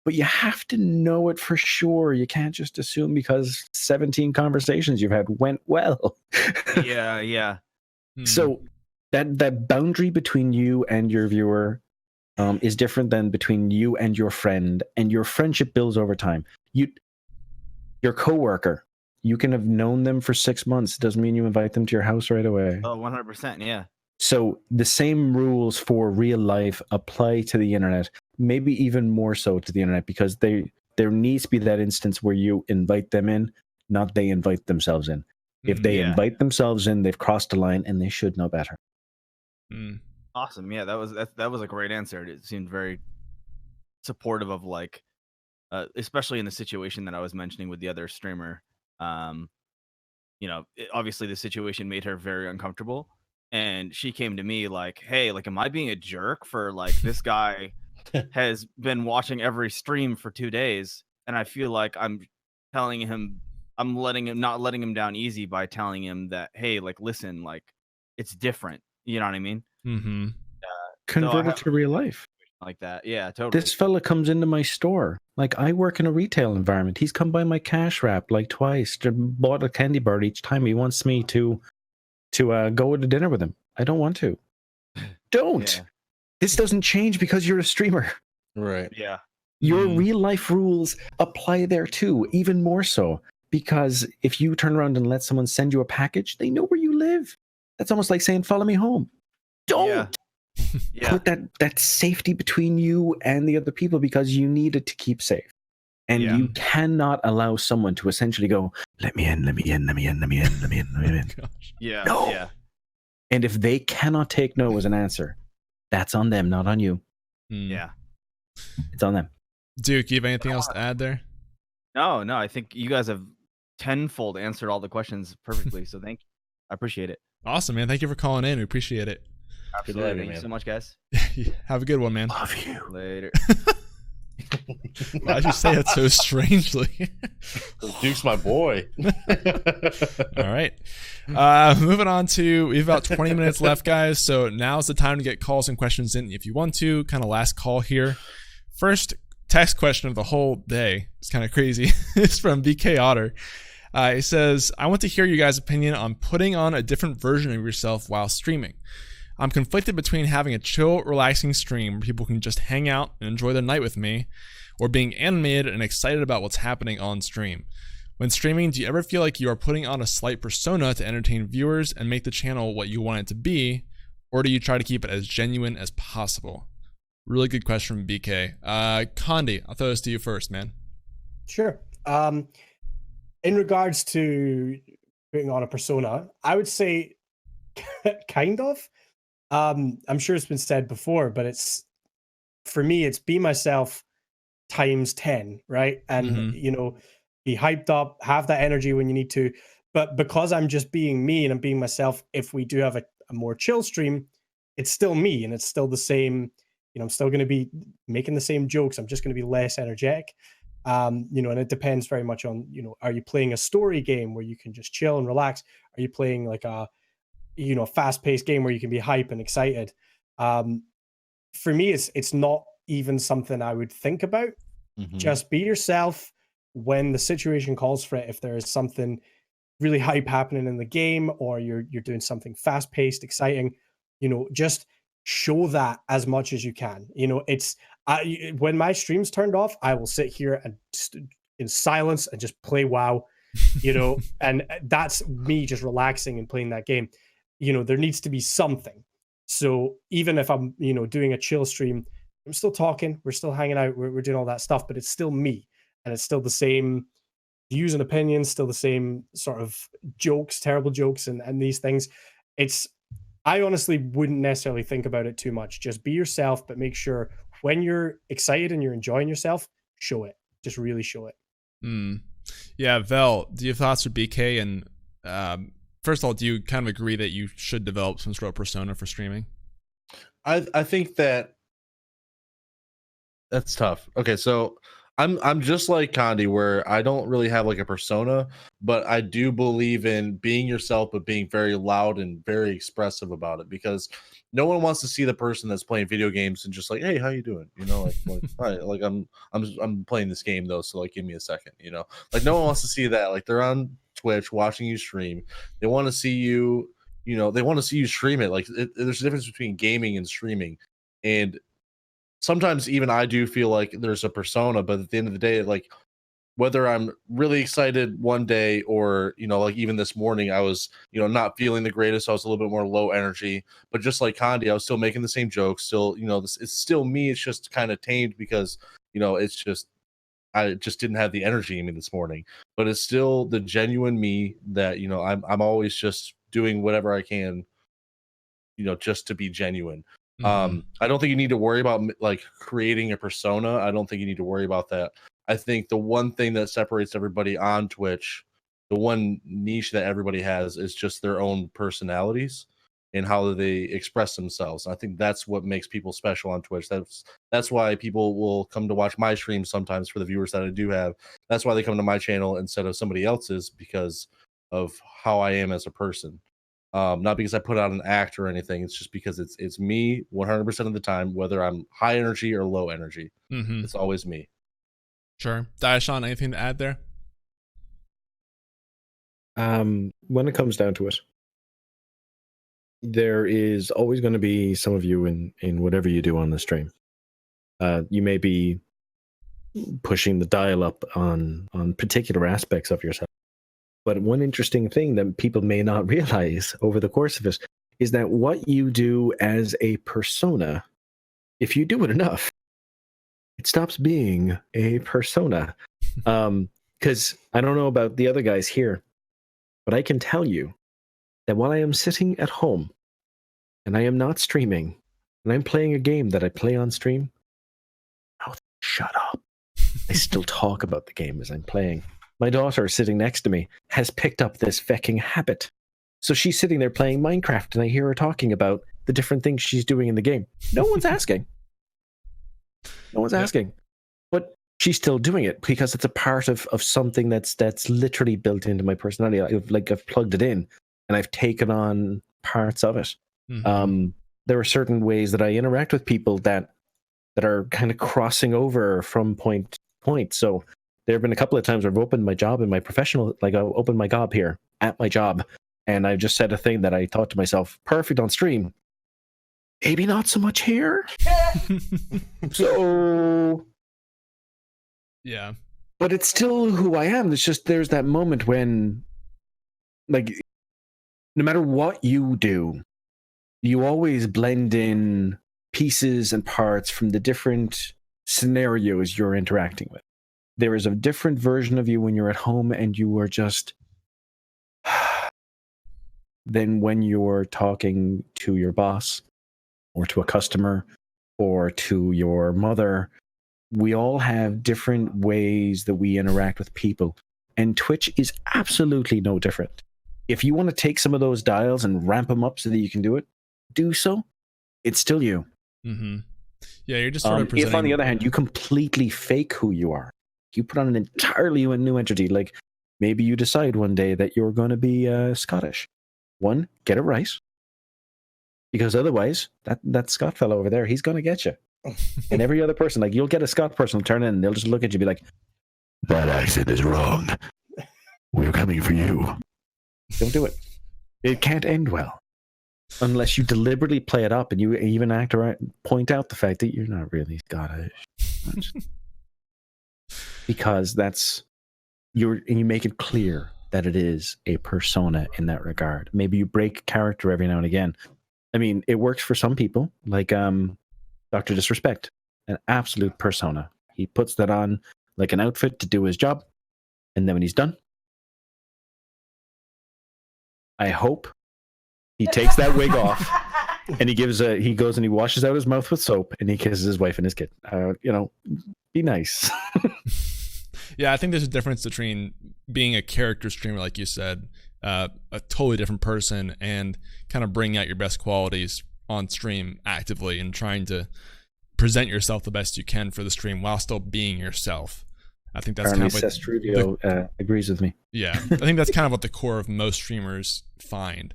but you have to know it for sure. You can't just assume because 17 conversations you've had went well. Yeah. So that boundary between you and your viewer is different than between you and your friend, and your friendship builds over time. Your coworker, you can have known them for 6 months. It doesn't mean you invite them to your house right away. Oh, 100%. Yeah. So the same rules for real life apply to the internet, maybe even more so to the internet, because there needs to be that instance where you invite them in, not they invite themselves in. If they invite themselves in, they've crossed the line and they should know better. Awesome. Yeah, that was a great answer. It seemed very supportive of, like, especially in the situation that I was mentioning with the other streamer. Obviously the situation made her very uncomfortable, and she came to me like, hey, like, am I being a jerk for, like, this guy has been watching every stream for 2 days, and I feel like I'm telling him, I'm not letting him down easy by telling him that, hey, like, listen, like, it's different. You know what I mean? Convert it to real life. Like that. Yeah, totally. This fella comes into my store. Like, I work in a retail environment. He's come by my cash wrap like twice, bought a candy bar each time. He wants me to go to dinner with him. I don't want to. Don't. Yeah. This doesn't change because you're a streamer. Right. Yeah. Your real life rules apply there too, even more so. Because if you turn around and let someone send you a package, they know where you live. That's almost like saying, follow me home. Don't. Put that safety between you and the other people, because you need it to keep safe. And you cannot allow someone to essentially go, let me in. Yeah. No. Yeah. And if they cannot take no as an answer, that's on them, not on you. Yeah. It's on them. Duke, you have anything else to add there? No, I think you guys have tenfold answered all the questions perfectly. So thank you. I appreciate it. Awesome, man. Thank you for calling in. We appreciate it. Absolutely. Thank you so much, guys. Have a good one, man. Love you. Later. Why'd you say it so strangely? Duke's my boy. All right. Moving on to, we have about 20 minutes left, guys. So now's the time to get calls and questions in if you want to. Kind of last call here. First text question of the whole day. It's kind of crazy. It's from BK Otter. It says, I want to hear you guys' opinion on putting on a different version of yourself while streaming. I'm conflicted between having a chill, relaxing stream where people can just hang out and enjoy their night with me, or being animated and excited about what's happening on stream. When streaming, do you ever feel like you are putting on a slight persona to entertain viewers and make the channel what you want it to be, or do you try to keep it as genuine as possible? Really good question from BK. Condi, I'll throw this to you first, man. Sure. In regards to putting on a persona, I would say kind of. I'm sure it's been said before, but it's, for me, it's be myself times 10, right? And, you know, be hyped up, have that energy when you need to. But because I'm just being me and I'm being myself, if we do have a more chill stream, it's still me and it's still the same. You know, I'm still going to be making the same jokes. I'm just going to be less energetic. You know, and it depends very much on, you know, are you playing a story game where you can just chill and relax? Are you playing like a, you know, fast-paced game where you can be hype and excited? For me, it's not even something I would think about. Just be yourself when the situation calls for it. If there is something really hype happening in the game, or you're doing something fast-paced, exciting, you know, just show that as much as you can. You know, it's when my stream's turned off, I will sit here and just in silence and just play WoW, you know, and that's me just relaxing and playing that game. You know, there needs to be something. So even if I'm, you know, doing a chill stream, I'm still talking, we're still hanging out, we're doing all that stuff, but it's still me, and it's still the same views and opinions, still the same sort of jokes, terrible jokes, and these things. I honestly wouldn't necessarily think about it too much. Just be yourself, but make sure when you're excited and you're enjoying yourself, show it. Just really show it. Yeah, Vel, do you have thoughts for BK? And first of all, do you kind of agree that you should develop some sort of persona for streaming? I think that's tough. Okay, so I'm just like Condi, where I don't really have like a persona, but I do believe in being yourself, but being very loud and very expressive about it, because no one wants to see the person that's playing video games and just like, hey, how you doing? You know, like all right, like I'm playing this game though, so like give me a second, you know, like no one wants to see that. Like they're on Twitch watching you stream, they want to see you, you know, they want to see you stream it. Like there's a difference between gaming and streaming, and sometimes even I do feel like there's a persona, but at the end of the day, like whether I'm really excited one day or, you know, like even this morning, I was, you know, not feeling the greatest. I was a little bit more low energy, but just like Condi, I was still making the same jokes. Still, you know, it's still me. It's just kind of tamed because, you know, it's just, I just didn't have the energy in me this morning, but it's still the genuine me that, you know, I'm always just doing whatever I can, you know, just to be genuine. I don't think you need to worry about like creating a persona. I don't think you need to worry about that. I think the one thing that separates everybody on Twitch, the one niche that everybody has, is just their own personalities and how they express themselves. I think that's what makes people special on Twitch. That's why people will come to watch my streams sometimes, for the viewers that I do have. That's why they come to my channel instead of somebody else's, because of how I am as a person. Not because I put out an act or anything. It's just because it's me 100% of the time, whether I'm high energy or low energy. It's always me. Sure. Diasean, anything to add there? When it comes down to it, there is always going to be some of you in whatever you do on the stream. You may be pushing the dial up on particular aspects of yourself. But one interesting thing that people may not realize over the course of it is that what you do as a persona, if you do it enough, it stops being a persona. Because I don't know about the other guys here, but I can tell you that while I am sitting at home and I am not streaming and I'm playing a game that I play on stream, oh, shut up. I still talk about the game as I'm playing. My daughter sitting next to me has picked up this fecking habit. So she's sitting there playing Minecraft and I hear her talking about the different things she's doing in the game. No one's asking. No one's asking. But she's still doing it because it's a part of something that's literally built into my personality. I've plugged it in and I've taken on parts of it. There are certain ways that I interact with people that that are kind of crossing over from point to point. So there have been a couple of times where I've opened my job in my professional, like I'll open my gob here at my job, and I've just said a thing that I thought to myself, perfect on stream. Maybe not so much here. So Yeah. but it's still who I am. It's just there's that moment when, like, no matter what you do, you always blend in pieces and parts from the different scenarios you're interacting with. There is a different version of you when you're at home and you are just than when you're talking to your boss or to a customer or to your mother. We all have different ways that we interact with people, and Twitch is absolutely no different. If you want to take some of those dials and ramp them up so that you can do it, do so. It's still you. Mm-hmm. Yeah, you're just sort of presenting... If, on the other hand, you completely fake who you are, you put on an entirely new entity, like maybe you decide one day that you're going to be Scottish. One, get it right. Because otherwise, that Scot fellow over there, he's going to get you. And every other person, like, you'll get a Scot person will turn in and they'll just look at you and be like, that accent is wrong. We're coming for you. Don't do it. It can't end well. Unless you deliberately play it up and you even point out the fact that you're not really Scottish. Because and you make it clear that it is a persona in that regard. Maybe you break character every now and again. I mean, it works for some people, like Dr. Disrespect, an absolute persona. He puts that on like an outfit to do his job, and then when he's done, I hope he takes that wig off and he goes and he washes out his mouth with soap and he kisses his wife and his kid. Be nice. Yeah, I think there's a difference between being a character streamer, like you said, a totally different person, and kind of bringing out your best qualities on stream actively and trying to present yourself the best you can for the stream while still being yourself. I think that's kind of what agrees with me. Yeah, I think that's kind of what the core of most streamers find.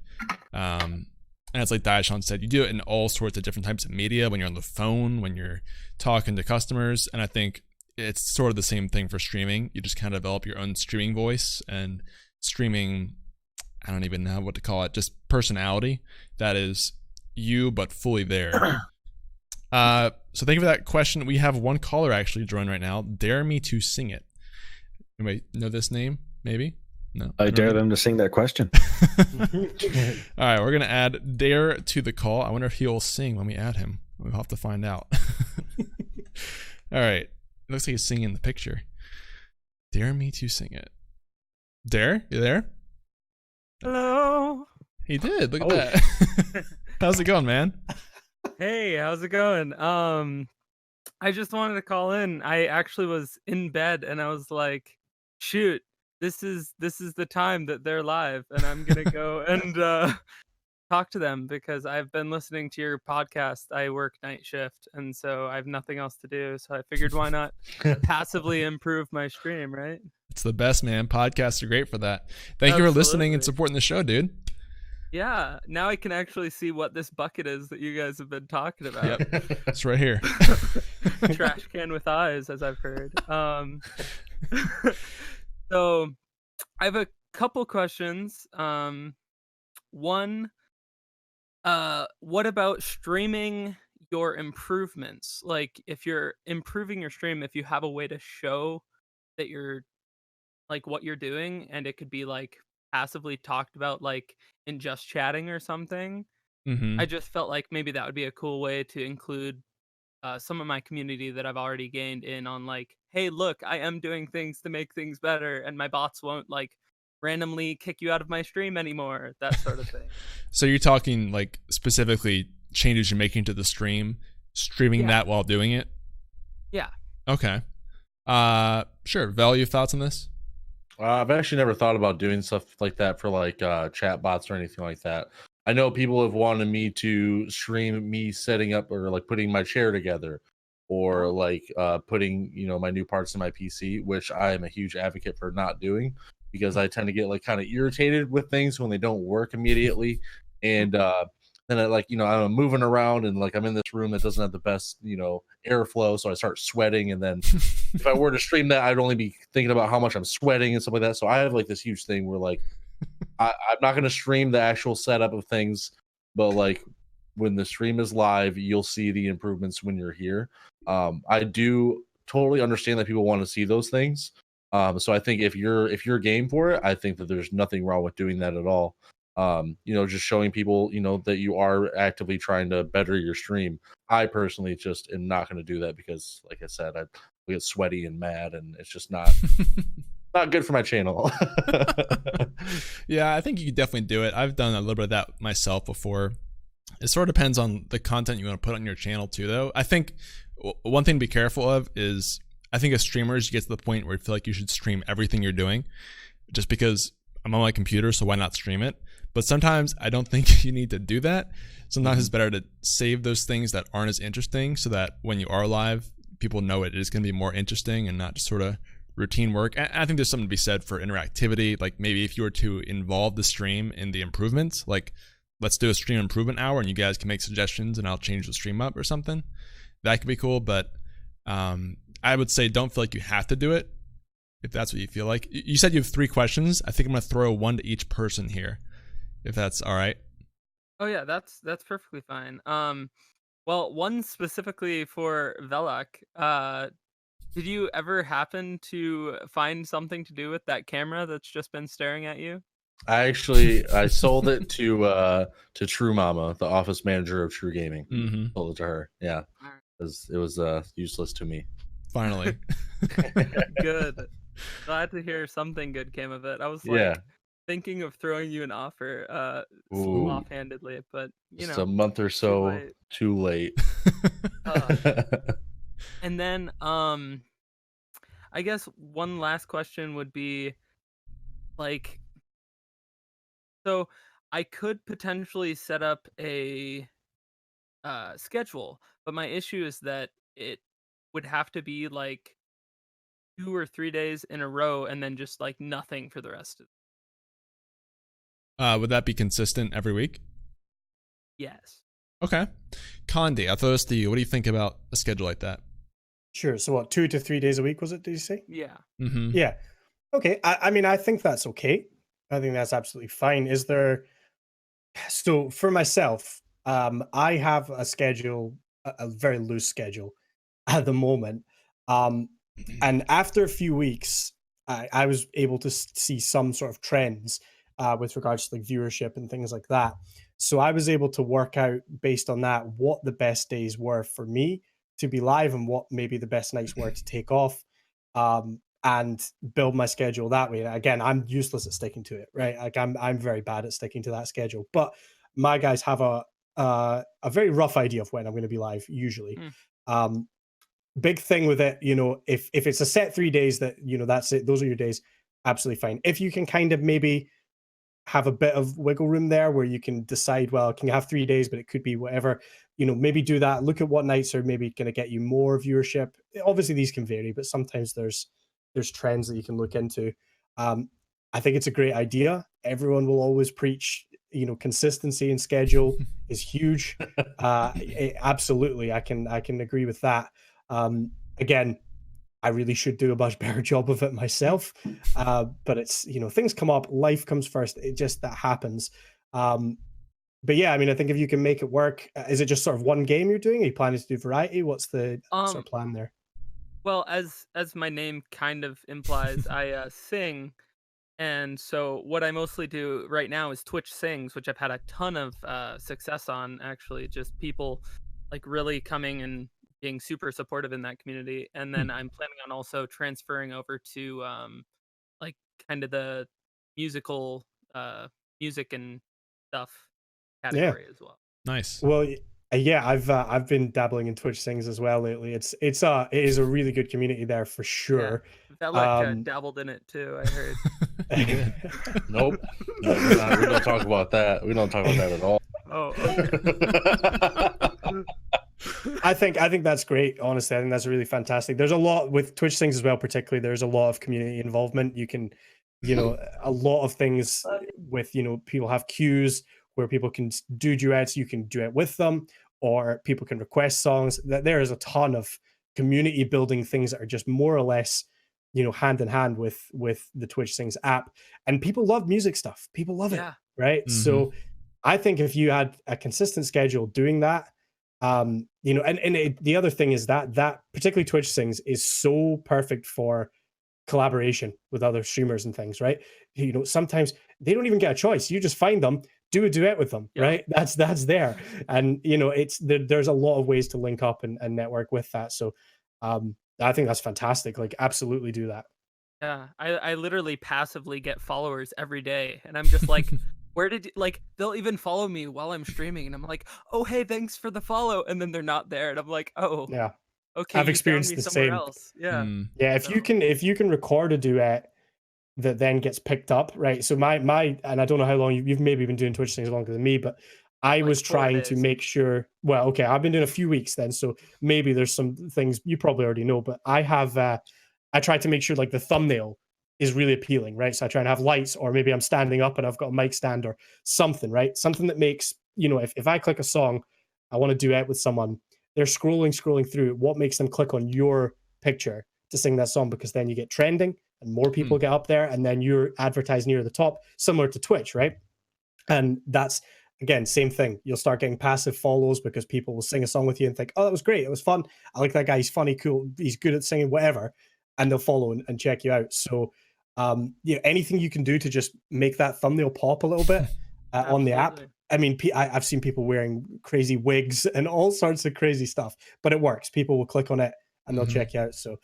And it's like Diasean said, you do it in all sorts of different types of media, when you're on the phone, when you're talking to customers, and I think it's sort of the same thing for streaming. You just kind of develop your own streaming voice and streaming, I don't even know what to call it, just personality that is you but fully there. So thank you for that question. We have one caller actually joined right now. Dare me to sing it. Anybody know this name? Maybe? No. I dare them to sing that question. All right, we're gonna add Dare to the call. I wonder if he'll sing when we add him. We'll have to find out. All right. It looks like he's singing in the picture. Dare me to sing it. Dare? You there? Hello. He did. Look at that. How's it going, man? Hey, how's it going? I just wanted to call in. I actually was in bed and I was like, shoot, this is the time that they're live, and I'm gonna go and talk to them because I've been listening to your podcast. I work night shift, and so I have nothing else to do. So I figured, why not passively improve my stream, right? It's the best, man. Podcasts are great for that. Thank you for listening and supporting the show, dude. Yeah, now I can actually see what this bucket is that you guys have been talking about. Yep, it's right here. Trash can with eyes, as I've heard. So I have a couple questions. One, what about streaming your improvements? Like, if you're improving your stream, if you have a way to show that you're like what you're doing, and it could be like passively talked about, like in just chatting or something. Mm-hmm. I just felt like maybe that would be a cool way to include some of my community that I've already gained in on, like, hey, look, I am doing things to make things better, and my bots won't like randomly kick you out of my stream anymore, that sort of thing. So you're talking like specifically changes you're making to the stream, streaming that while doing it? Yeah. Okay. Sure. Val, you have thoughts on this? I've actually never thought about doing stuff like that for like chat bots or anything like that. I know people have wanted me to stream me setting up or like putting my chair together, or like putting, you know, my new parts in my PC, which I am a huge advocate for not doing, because I tend to get like kind of irritated with things when they don't work immediately. And then I'm moving around and like I'm in this room that doesn't have the best, airflow. So I start sweating. And then if I were to stream that, I'd only be thinking about how much I'm sweating and stuff like that. So I have like this huge thing where like, I'm not going to stream the actual setup of things, but like when the stream is live, you'll see the improvements when you're here. I do totally understand that people want to see those things. So I think if you're game for it, I think that there's nothing wrong with doing that at all. Just showing people, that you are actively trying to better your stream. I personally just am not going to do that because, like I said, I get sweaty and mad, and it's just not not good for my channel. Yeah, I think you could definitely do it. I've done a little bit of that myself before. It sort of depends on the content you want to put on your channel too, though. I think one thing to be careful of is, I think as streamers, you get to the point where you feel like you should stream everything you're doing just because I'm on my computer, so why not stream it? But sometimes I don't think you need to do that. Sometimes it's better to save those things that aren't as interesting so that when you are live, people know it is going to be more interesting and not just sort of routine work. And I think there's something to be said for interactivity. Like maybe if you were to involve the stream in the improvements, like let's do a stream improvement hour and you guys can make suggestions and I'll change the stream up or something. That could be cool. But I would say don't feel like you have to do it if that's what you feel like. You said you have 3 questions. I think I'm going to throw one to each person here, if that's all right. Oh yeah, that's perfectly fine. Well, one specifically for Velok. Did you ever happen to find something to do with that camera that's just been staring at you? I sold it to True Mama, the office manager of TRUgaming. Mm-hmm. Sold it to her. Yeah, it was useless to me. Finally. Good. Glad to hear something good came of it. I was like thinking of throwing you an offer offhandedly, but just a month or so too late. And then I guess one last question would be like, so I could potentially set up a schedule, but my issue is that it would have to be like 2 or 3 days in a row and then just like nothing for the rest of Would that be consistent every week? Yes. Okay. Condi, I'll throw this to you. What do you think about a schedule like that? Sure. So what, 2 to 3 days a week was it, did you say? Yeah. Mm-hmm. Yeah. Okay. I mean, I think that's okay. I think that's absolutely fine. Is there... So for myself, I have a schedule, a very loose schedule at the moment. And after a few weeks, I was able to see some sort of trends with regards to like viewership and things like that. So I was able to work out based on that what the best days were for me to be live and what maybe the best nights were to take off, and build my schedule that way. Again, I'm useless at sticking to it, right? Like I'm very bad at sticking to that schedule. But my guys have a very rough idea of when I'm going to be live usually. Big thing with it, if it's a set 3 days that, that's it, those are your days, absolutely fine. If you can kind of maybe have a bit of wiggle room there where you can decide, well, can you have 3 days, but it could be whatever, maybe do that. Look at what nights are maybe going to get you more viewership. Obviously these can vary, but sometimes there's trends that you can look into. I think it's a great idea. Everyone will always preach, consistency and schedule is huge. Absolutely. I can agree with that. Again, I really should do a much better job of it myself. But it's, things come up, life comes first. It just, that happens. But yeah, I mean, I think if you can make it work, is it just sort of one game you're doing? Are you planning to do variety? What's the sort of plan there? Well, as my name kind of implies, I sing. And so what I mostly do right now is Twitch Sings, which I've had a ton of success on, actually. Just people like really coming and being super supportive in that community. And then I'm planning on also transferring over to like kind of the musical music and stuff category as well. Nice. Well, yeah, I've been dabbling in Twitch Sings as well lately. It is a really good community there for sure. Yeah. Velok dabbled in it too, I heard. Nope. No, we don't talk about that. We don't talk about that at all. Oh, okay. I think that's great. Honestly, I think that's really fantastic. There's a lot with Twitch Sings as well, particularly. There's a lot of community involvement. You can, a lot of things with, people have queues where people can do duets. You can duet with them, or people can request songs. That there is a ton of community building things that are just more or less, hand in hand with the Twitch Sings app. And people love music stuff. People love it, right? Mhm. So I think if you had a consistent schedule doing that, the other thing is that particularly Twitch Sings is so perfect for collaboration with other streamers and things, right? Sometimes they don't even get a choice. You just find them, do a duet with them, right? That's there. And there's a lot of ways to link up and network with that. So I think that's fantastic. Like, absolutely do that. Yeah, I literally passively get followers every day, and I'm just like, where did they'll even follow me while I'm streaming, and I'm like, oh hey, thanks for the follow, and then they're not there, and I'm like, oh yeah, okay, I've you found experienced me the somewhere same. else. Yeah, Yeah, if you can record a duet that then gets picked up, right? So my and I don't know how long you've maybe been doing Twitch things longer than me, but I was 4 trying to days. make sure. Well, okay, I've been doing a few weeks then, so maybe there's some things you probably already know, but I have I try to make sure like the thumbnail is really appealing, right? So I try and have lights, or maybe I'm standing up and I've got a mic stand or something, right? Something that makes, if I click a song, I want to duet with someone, they're scrolling through, what makes them click on your picture to sing that song? Because then you get trending and more people get up there, and then you're advertised near the top, similar to Twitch, right? And that's, again, same thing. You'll start getting passive follows because people will sing a song with you and think, oh, that was great, it was fun, I like that guy, he's funny, cool, he's good at singing, whatever, and they'll follow and check you out. So anything you can do to just make that thumbnail pop a little bit on the app. I mean, I've seen people wearing crazy wigs and all sorts of crazy stuff, but it works. People will click on it and they'll check you out. So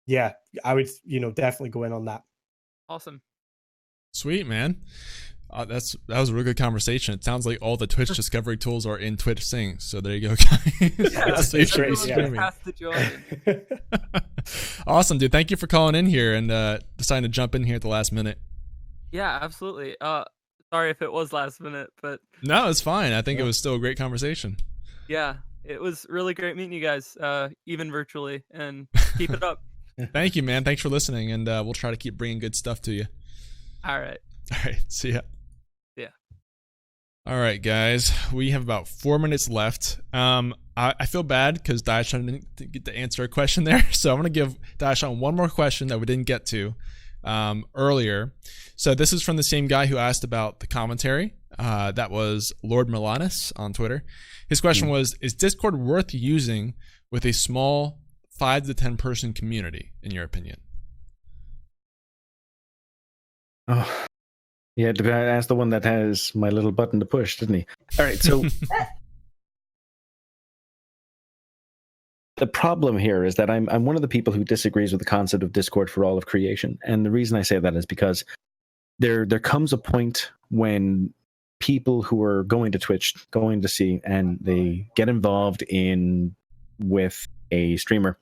yeah, I would definitely go in on that. Awesome. Sweet, man. That was a really good conversation. It sounds like all the Twitch discovery tools are in Twitch Sings. So there you go, guys. That's great. Awesome, dude. Thank you for calling in here and deciding to jump in here at the last minute. Yeah, absolutely. Sorry if it was last minute, but no, it's fine. I think it was still a great conversation. Yeah, it was really great meeting you guys, even virtually, and keep it up. Thank you, man. Thanks for listening, and we'll try to keep bringing good stuff to you. All right. See ya. Yeah. All right, guys. We have about 4 minutes left. I feel bad because Diasean didn't get to answer a question there, so I'm going to give Diasean one more question that we didn't get to earlier. So this is from the same guy who asked about the commentary. That was Lord Milanus on Twitter. His question was, is Discord worth using with a small 5 to 10 person community, in your opinion? Oh, yeah, asked the one that has my little button to push, didn't he? All right, so the problem here is that I'm one of the people who disagrees with the concept of Discord for all of creation, and the reason I say that is because there comes a point when people who are going to Twitch, going to see, and they get involved with a streamer.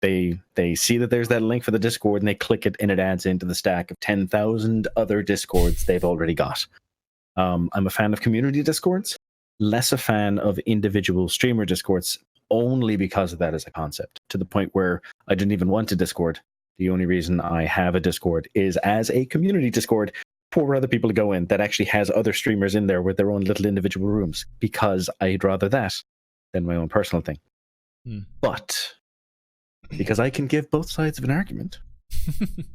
They see that there's that link for the Discord and they click it and it adds into the stack of 10,000 other Discords they've already got. I'm a fan of community Discords, less a fan of individual streamer Discords, only because of that as a concept, to the point where I didn't even want a Discord. The only reason I have a Discord is as a community Discord for other people to go in that actually has other streamers in there with their own little individual rooms, because I'd rather that than my own personal thing. But because I can give both sides of an argument,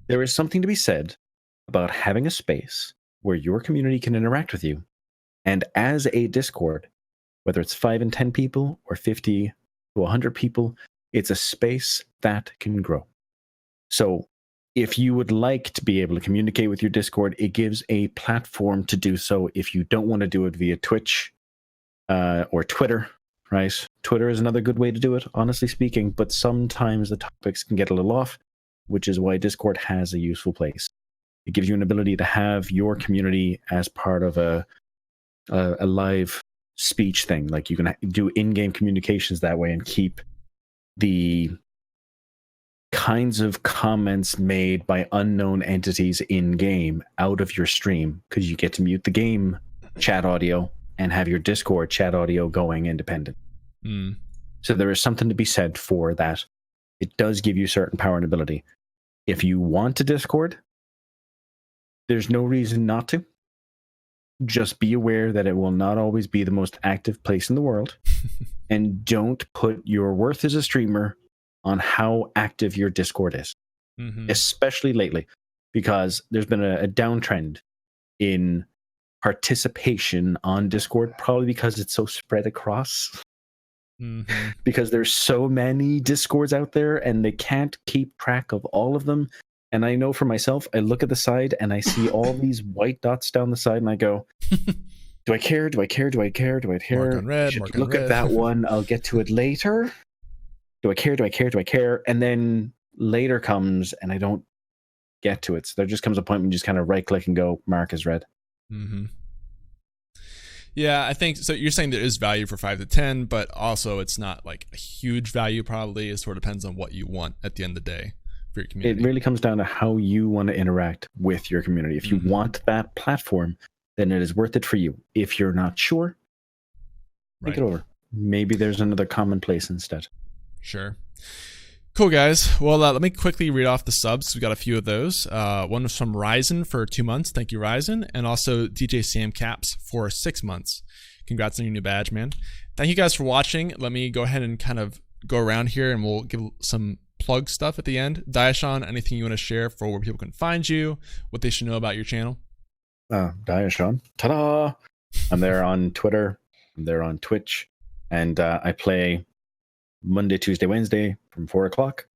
there is something to be said about having a space where your community can interact with you. And as a Discord, whether it's 5 and 10 people or 50 to 100 people, it's a space that can grow. So if you would like to be able to communicate with your Discord, it gives a platform to do so. If you don't want to do it via Twitch or Twitter, right? Twitter is another good way to do it, honestly speaking, but sometimes the topics can get a little off, which is why Discord has a useful place. It gives you an ability to have your community as part of a live speech thing. Like you can do in-game communications that way and keep the kinds of comments made by unknown entities in-game out of your stream, because you get to mute the game chat audio and have your Discord chat audio going independent. So there is something to be said for that. It does give you certain power and ability. If you want to Discord, there's no reason not to. just be aware that it will not always be the most active place in the world. And don't put your worth as a streamer on how active your Discord is, especially lately, because there's been a downtrend in participation on Discord, probably because it's so spread across. Because there's so many Discords out there and they can't keep track of all of them. And I know for myself, I look at the side and I see all these white dots down the side and I go, do I care? Do I care? Do I care? Do I care? Mark on red, Should mark on look red. at that one. I'll get to it later. Do I care? Do I care? Do I care? And then later comes and I don't get to it. So there just comes a point when you just kind of right click and go, mark as red. Yeah, I think so. You're saying there is value for 5 to 10, but also it's not like a huge value. Probably it sort of depends on what you want at the end of the day for your community. It really comes down to how you want to interact with your community. If you want that platform, then it is worth it for you. If you're not sure, think it over. Maybe there's another common place instead. Sure. Cool, guys. Well, let me quickly read off the subs. We got a few of those. One was from Ryzen for 2 months. Thank you, Ryzen. And also DJ Sam Caps for 6 months. Congrats on your new badge, man. Thank you guys for watching. Let me go ahead and kind of go around here and we'll give some plug stuff at the end. Diasean, anything you want to share for where people can find you, what they should know about your channel? Diasean. Ta-da! I'm there on Twitter. I'm there on Twitch. And I play Monday, Tuesday, Wednesday from 4 o'clock.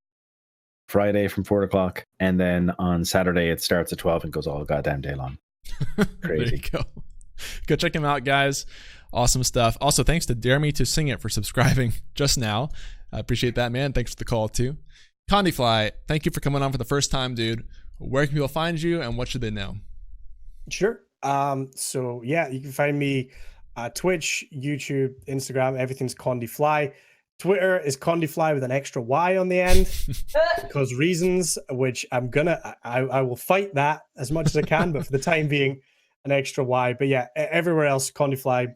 Friday from 4 o'clock. And then on Saturday, it starts at 12 and goes all goddamn day long. Crazy. There you go. Go check him out, guys. Awesome stuff. Also, thanks to Dare Me to Sing It for subscribing just now. I appreciate that, man. Thanks for the call, too. Condielfy, thank you for coming on for the first time, dude. Where can people find you and what should they know? Sure. So yeah, you can find me Twitch, YouTube, Instagram, everything's Condielfy. Twitter is Condielfy with an extra Y on the end because reasons, which I will fight that as much as I can, but for the time being, an extra Y. But yeah, everywhere else, Condielfy.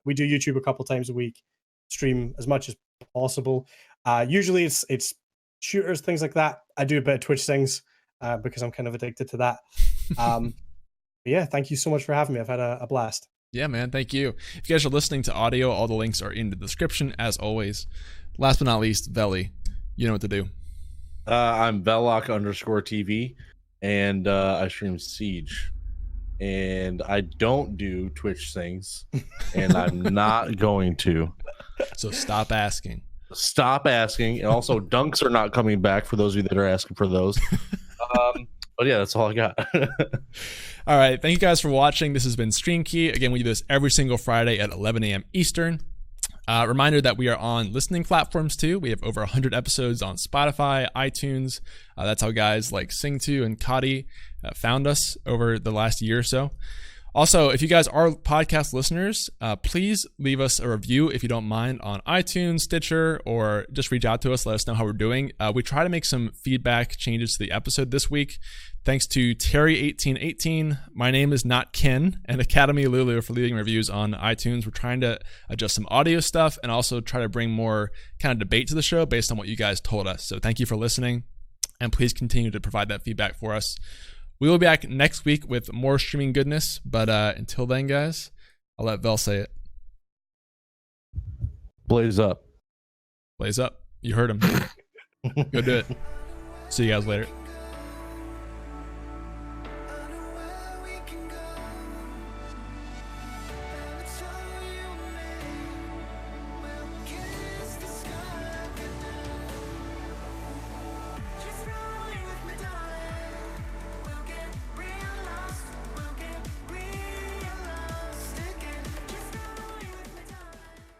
We do YouTube a couple times a week, stream as much as possible. Usually it's shooters, things like that. I do a bit of Twitch things because I'm kind of addicted to that. But yeah, thank you so much for having me. I've had a blast. Yeah, man. Thank you. If you guys are listening to audio, all the links are in the description, as always. Last but not least, Veli, you know what to do. I'm Velloc_TV, and I stream Siege. And I don't do Twitch things, and I'm not going to. So stop asking. Stop asking. And also, dunks are not coming back for those of you that are asking for those. But yeah, that's all I got. All right. Thank you guys for watching. This has been Stream Key. Again, we do this every single Friday at 11 a.m. Eastern. Reminder that we are on listening platforms too. We have over 100 episodes on Spotify, iTunes. That's how guys like Sing2 and Kadi found us over the last year or so. Also, if you guys are podcast listeners, please leave us a review if you don't mind on iTunes, Stitcher, or just reach out to us. Let us know how we're doing. We try to make some feedback changes to the episode this week. Thanks to Terry1818. My name is not Ken, and Academy Lulu for leaving reviews on iTunes. We're trying to adjust some audio stuff and also try to bring more kind of debate to the show based on what you guys told us. So thank you for listening, and please continue to provide that feedback for us. We will be back next week with more streaming goodness, but until then, guys, I'll let Vel say it. Blaze up. Blaze up. You heard him. Go do it. See you guys later.